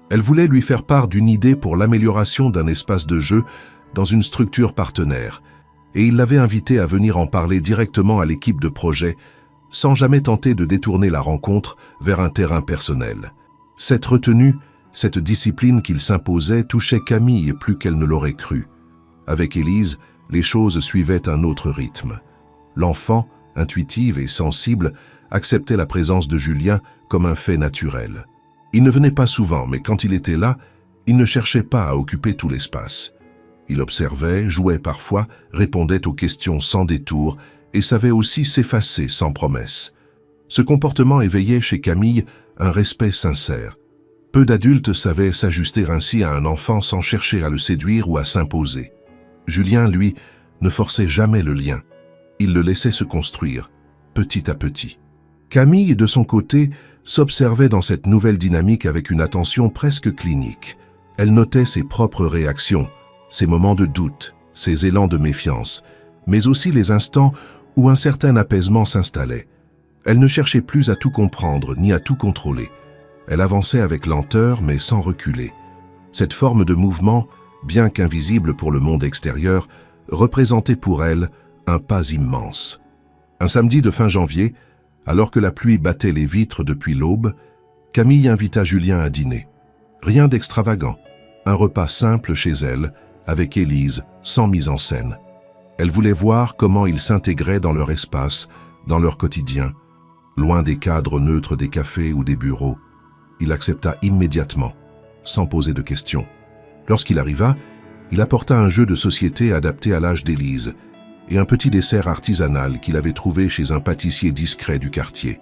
Elle voulait lui faire part d'une idée pour l'amélioration d'un espace de jeu dans une structure partenaire, et il l'avait invité à venir en parler directement à l'équipe de projet, sans jamais tenter de détourner la rencontre vers un terrain personnel. Cette retenue, cette discipline qu'il s'imposait touchait Camille plus qu'elle ne l'aurait cru. Avec Élise, les choses suivaient un autre rythme. L'enfant, intuitive et sensible, acceptait la présence de Julien comme un fait naturel. Il ne venait pas souvent, mais quand il était là, il ne cherchait pas à occuper tout l'espace. Il observait, jouait parfois, répondait aux questions sans détour et savait aussi s'effacer sans promesse. Ce comportement éveillait chez Camille un respect sincère. Peu d'adultes savaient s'ajuster ainsi à un enfant sans chercher à le séduire ou à s'imposer. Julien, lui, ne forçait jamais le lien. Il le laissait se construire, petit à petit. Camille, de son côté, s'observait dans cette nouvelle dynamique avec une attention presque clinique. Elle notait ses propres réactions, ses moments de doute, ses élans de méfiance, mais aussi les instants où un certain apaisement s'installait. Elle ne cherchait plus à tout comprendre ni à tout contrôler. Elle avançait avec lenteur mais sans reculer. Cette forme de mouvement, bien qu'invisible pour le monde extérieur, représentait pour elle un pas immense. Un samedi de fin janvier, alors que la pluie battait les vitres depuis l'aube, Camille invita Julien à dîner. Rien d'extravagant, un repas simple chez elle, avec Élise, sans mise en scène. Elle voulait voir comment ils s'intégraient dans leur espace, dans leur quotidien, loin des cadres neutres des cafés ou des bureaux. Il accepta immédiatement, sans poser de questions. Lorsqu'il arriva, il apporta un jeu de société adapté à l'âge d'Élise et un petit dessert artisanal qu'il avait trouvé chez un pâtissier discret du quartier.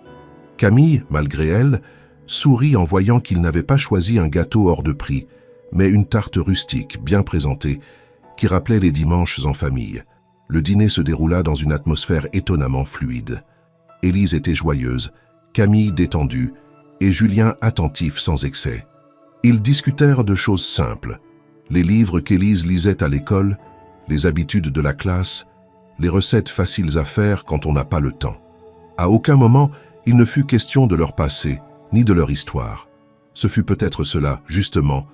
Camille, malgré elle, sourit en voyant qu'il n'avait pas choisi un gâteau hors de prix, mais une tarte rustique, bien présentée, qui rappelait les dimanches en famille. Le dîner se déroula dans une atmosphère étonnamment fluide. Élise était joyeuse, Camille détendue, et Julien attentif sans excès. Ils discutèrent de choses simples, les livres qu'Élise lisait à l'école, les habitudes de la classe, les recettes faciles à faire quand on n'a pas le temps. À aucun moment, il ne fut question de leur passé, ni de leur histoire. Ce fut peut-être cela, justement,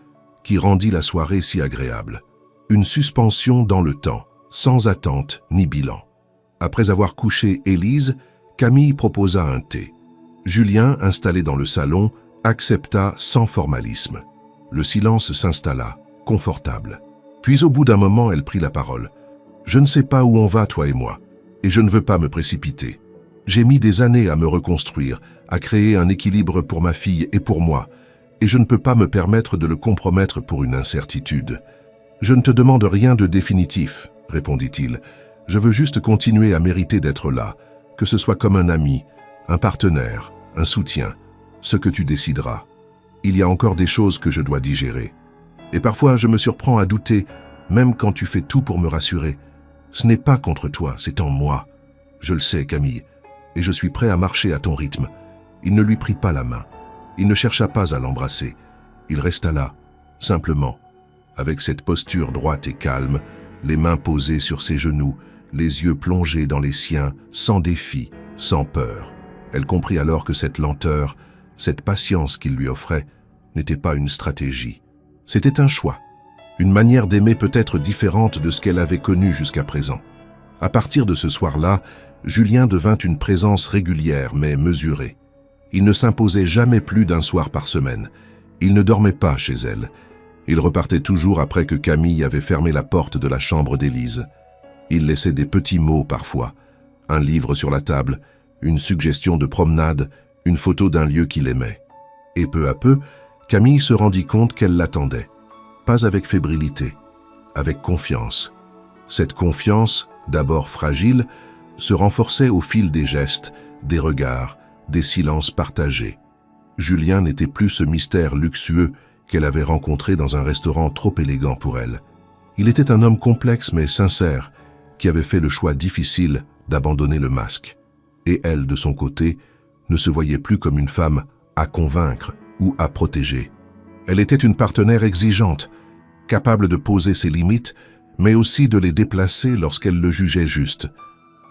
qui rendit la soirée si agréable. Une suspension dans le temps, sans attente ni bilan. Après avoir couché Élise, Camille proposa un thé. Julien, installé dans le salon, accepta sans formalisme. Le silence s'installa, confortable. Puis au bout d'un moment, elle prit la parole. « Je ne sais pas où on va, toi et moi, et je ne veux pas me précipiter. J'ai mis des années à me reconstruire, à créer un équilibre pour ma fille et pour moi, et je ne peux pas me permettre de le compromettre pour une incertitude. Je ne te demande rien de définitif, répondit-il. Je veux juste continuer à mériter d'être là, que ce soit comme un ami, un partenaire, un soutien, ce que tu décideras. Il y a encore des choses que je dois digérer. Et parfois, je me surprends à douter, même quand tu fais tout pour me rassurer. Ce n'est pas contre toi, c'est en moi. Je le sais, Camille, et je suis prêt à marcher à ton rythme. » Il ne lui prit pas la main. Il ne chercha pas à l'embrasser. Il resta là, simplement, avec cette posture droite et calme, les mains posées sur ses genoux, les yeux plongés dans les siens, sans défi, sans peur. Elle comprit alors que cette lenteur, cette patience qu'il lui offrait, n'était pas une stratégie. C'était un choix, une manière d'aimer peut-être différente de ce qu'elle avait connu jusqu'à présent. À partir de ce soir-là, Julien devint une présence régulière mais mesurée. Il ne s'imposait jamais plus d'un soir par semaine. Il ne dormait pas chez elle. Il repartait toujours après que Camille avait fermé la porte de la chambre d'Élise. Il laissait des petits mots parfois, un livre sur la table, une suggestion de promenade, une photo d'un lieu qu'il aimait. Et peu à peu, Camille se rendit compte qu'elle l'attendait. Pas avec fébrilité, avec confiance. Cette confiance, d'abord fragile, se renforçait au fil des gestes, des regards, des silences partagés. Julien n'était plus ce mystère luxueux qu'elle avait rencontré dans un restaurant trop élégant pour elle. Il était un homme complexe mais sincère, qui avait fait le choix difficile d'abandonner le masque. Et elle, de son côté, ne se voyait plus comme une femme à convaincre ou à protéger. Elle était une partenaire exigeante, capable de poser ses limites, mais aussi de les déplacer lorsqu'elle le jugeait juste.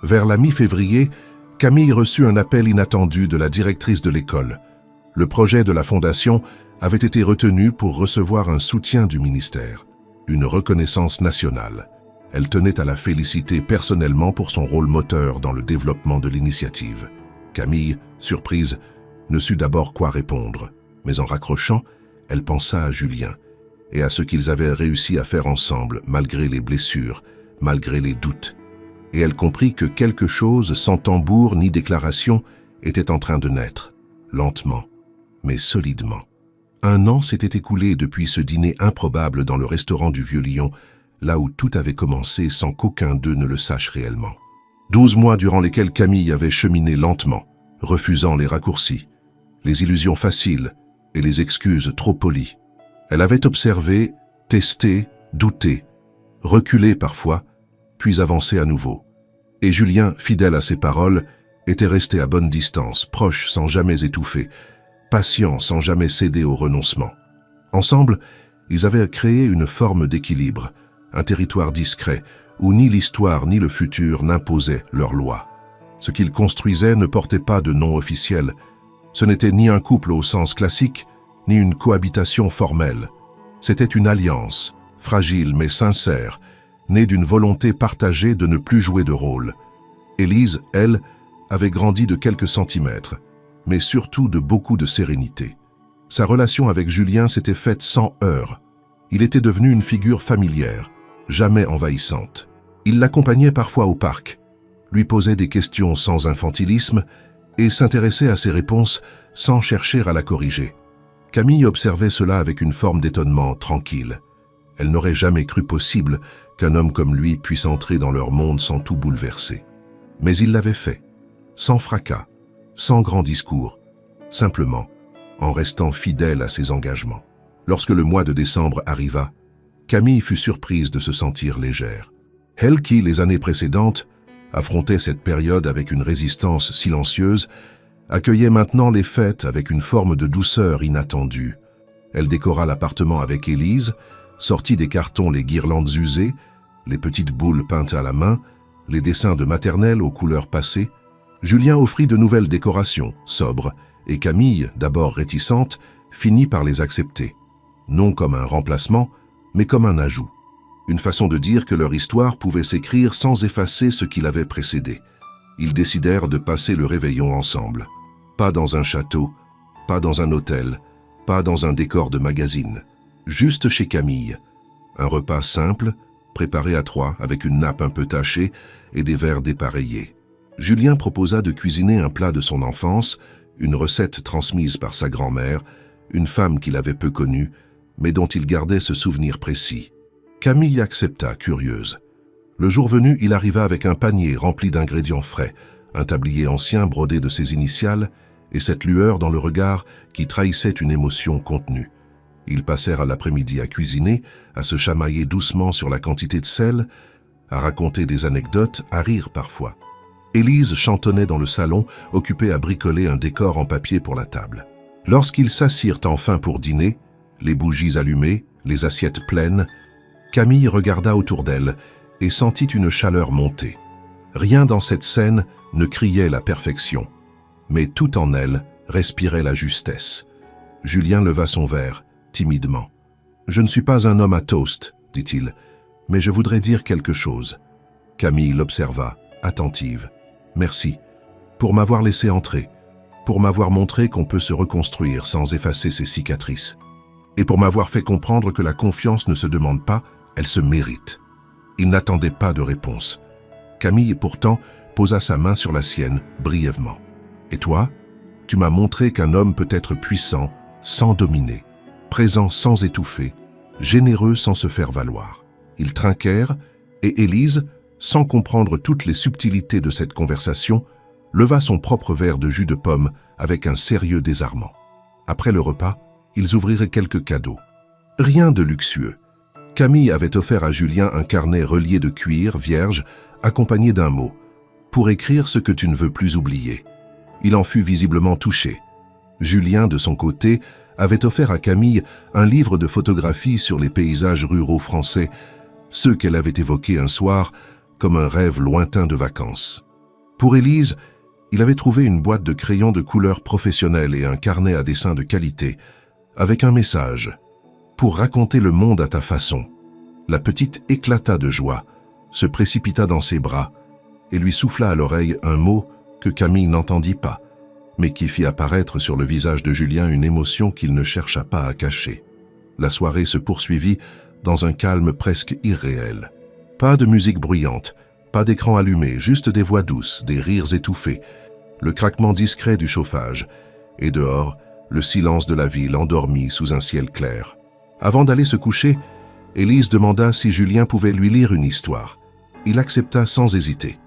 Vers la mi-février, Camille reçut un appel inattendu de la directrice de l'école. Le projet de la fondation avait été retenu pour recevoir un soutien du ministère, une reconnaissance nationale. Elle tenait à la féliciter personnellement pour son rôle moteur dans le développement de l'initiative. Camille, surprise, ne sut d'abord quoi répondre, mais en raccrochant, elle pensa à Julien et à ce qu'ils avaient réussi à faire ensemble malgré les blessures, malgré les doutes. Et elle comprit que quelque chose sans tambour ni déclaration était en train de naître, lentement, mais solidement. 1 an s'était écoulé depuis ce dîner improbable dans le restaurant du Vieux Lion, là où tout avait commencé sans qu'aucun d'eux ne le sache réellement. 12 mois durant lesquels Camille avait cheminé lentement, refusant les raccourcis, les illusions faciles et les excuses trop polies. Elle avait observé, testé, douté, reculé parfois, puis avancé à nouveau. Et Julien, fidèle à ses paroles, était resté à bonne distance, proche sans jamais étouffer, patient sans jamais céder au renoncement. Ensemble, ils avaient créé une forme d'équilibre, un territoire discret, où ni l'histoire ni le futur n'imposaient leurs lois. Ce qu'ils construisaient ne portait pas de nom officiel. Ce n'était ni un couple au sens classique, ni une cohabitation formelle. C'était une alliance, fragile mais sincère, née d'une volonté partagée de ne plus jouer de rôle. Élise, elle, avait grandi de quelques centimètres, mais surtout de beaucoup de sérénité. Sa relation avec Julien s'était faite sans heurts. Il était devenu une figure familière, jamais envahissante. Il l'accompagnait parfois au parc, lui posait des questions sans infantilisme et s'intéressait à ses réponses sans chercher à la corriger. Camille observait cela avec une forme d'étonnement tranquille. Elle n'aurait jamais cru possible qu'un homme comme lui puisse entrer dans leur monde sans tout bouleverser. Mais il l'avait fait, sans fracas, sans grand discours, simplement en restant fidèle à ses engagements. Lorsque le mois de décembre arriva, Camille fut surprise de se sentir légère. Elle qui, les années précédentes, affrontait cette période avec une résistance silencieuse, accueillait maintenant les fêtes avec une forme de douceur inattendue. Elle décora l'appartement avec Élise, sortit des cartons les guirlandes usées, les petites boules peintes à la main, les dessins de maternelle aux couleurs passées. Julien offrit de nouvelles décorations, sobres, et Camille, d'abord réticente, finit par les accepter. Non comme un remplacement, mais comme un ajout. Une façon de dire que leur histoire pouvait s'écrire sans effacer ce qui l'avait précédé. Ils décidèrent de passer le réveillon ensemble. Pas dans un château, pas dans un hôtel, pas dans un décor de magazine. Juste chez Camille. Un repas simple, préparé à trois avec une nappe un peu tachée et des verres dépareillés. Julien proposa de cuisiner un plat de son enfance, une recette transmise par sa grand-mère, une femme qu'il avait peu connue, mais dont il gardait ce souvenir précis. Camille accepta, curieuse. Le jour venu, il arriva avec un panier rempli d'ingrédients frais, un tablier ancien brodé de ses initiales et cette lueur dans le regard qui trahissait une émotion contenue. Ils passèrent à l'après-midi à cuisiner, à se chamailler doucement sur la quantité de sel, à raconter des anecdotes, à rire parfois. Élise chantonnait dans le salon, occupée à bricoler un décor en papier pour la table. Lorsqu'ils s'assirent enfin pour dîner, les bougies allumées, les assiettes pleines, Camille regarda autour d'elle et sentit une chaleur monter. Rien dans cette scène ne criait la perfection, mais tout en elle respirait la justesse. Julien leva son verre, timidement. « Je ne suis pas un homme à toast, dit-il, mais je voudrais dire quelque chose. » Camille l'observa, attentive. « Merci, pour m'avoir laissé entrer, pour m'avoir montré qu'on peut se reconstruire sans effacer ses cicatrices, et pour m'avoir fait comprendre que la confiance ne se demande pas, elle se mérite. » Il n'attendait pas de réponse. Camille, pourtant, posa sa main sur la sienne, brièvement. « Et toi, tu m'as montré qu'un homme peut être puissant sans dominer, présent sans étouffer, généreux sans se faire valoir. » Ils trinquèrent, et Élise, sans comprendre toutes les subtilités de cette conversation, leva son propre verre de jus de pomme avec un sérieux désarmant. Après le repas, ils ouvrirent quelques cadeaux. Rien de luxueux. Camille avait offert à Julien un carnet relié de cuir, vierge, accompagné d'un mot, pour écrire ce que tu ne veux plus oublier. Il en fut visiblement touché. Julien, de son côté, avait offert à Camille un livre de photographies sur les paysages ruraux français, ceux qu'elle avait évoqués un soir comme un rêve lointain de vacances. Pour Élise, il avait trouvé une boîte de crayons de couleur professionnelle et un carnet à dessin de qualité, avec un message. « Pour raconter le monde à ta façon ». La petite éclata de joie, se précipita dans ses bras et lui souffla à l'oreille un mot que Camille n'entendit pas, mais qui fit apparaître sur le visage de Julien une émotion qu'il ne chercha pas à cacher. La soirée se poursuivit dans un calme presque irréel. Pas de musique bruyante, pas d'écran allumé, juste des voix douces, des rires étouffés, le craquement discret du chauffage, et dehors, le silence de la ville endormie sous un ciel clair. Avant d'aller se coucher, Élise demanda si Julien pouvait lui lire une histoire. Il accepta sans hésiter.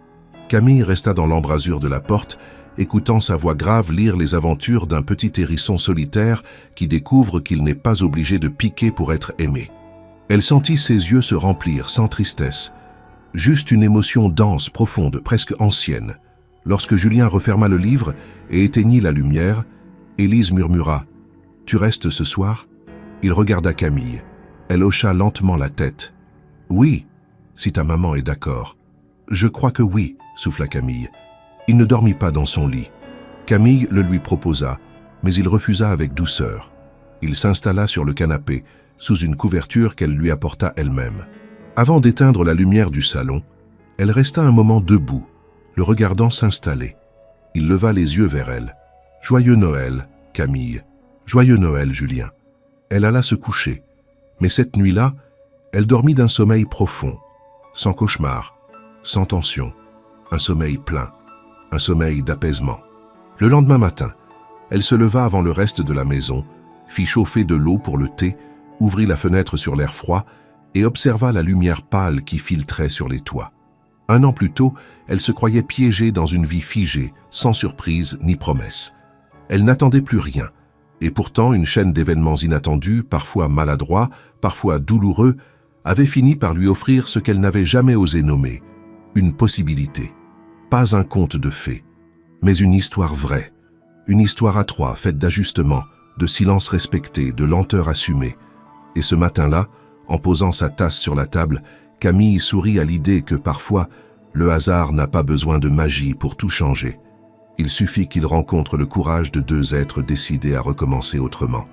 Camille resta dans l'embrasure de la porte, écoutant sa voix grave lire les aventures d'un petit hérisson solitaire qui découvre qu'il n'est pas obligé de piquer pour être aimé. Elle sentit ses yeux se remplir sans tristesse, juste une émotion dense, profonde, presque ancienne. Lorsque Julien referma le livre et éteignit la lumière, Élise murmura « Tu restes ce soir ?» Il regarda Camille. Elle hocha lentement la tête. « Oui, si ta maman est d'accord. »« Je crois que oui, » souffla Camille. Il ne dormit pas dans son lit. Camille le lui proposa, mais il refusa avec douceur. Il s'installa sur le canapé, sous une couverture qu'elle lui apporta elle-même. Avant d'éteindre la lumière du salon, elle resta un moment debout, le regardant s'installer. Il leva les yeux vers elle. « Joyeux Noël, Camille. Joyeux Noël, Julien. » Elle alla se coucher. Mais cette nuit-là, Elle dormit d'un sommeil profond, sans cauchemar, sans tension, un sommeil plein, un sommeil d'apaisement. Le lendemain matin, elle se leva avant le reste de la maison, fit chauffer de l'eau pour le thé, ouvrit la fenêtre sur l'air froid et observa la lumière pâle qui filtrait sur les toits. 1 an plus tôt, elle se croyait piégée dans une vie figée, sans surprise ni promesse. Elle n'attendait plus rien, et pourtant une chaîne d'événements inattendus, parfois maladroits, parfois douloureux, avait fini par lui offrir ce qu'elle n'avait jamais osé nommer, une possibilité. Pas un conte de fées, mais une histoire vraie, une histoire à 3 faite d'ajustements, de silence respecté, de lenteur assumée. Et ce matin-là, en posant sa tasse sur la table, Camille sourit à l'idée que parfois, le hasard n'a pas besoin de magie pour tout changer. Il suffit qu'il rencontre le courage de 2 êtres décidés à recommencer autrement.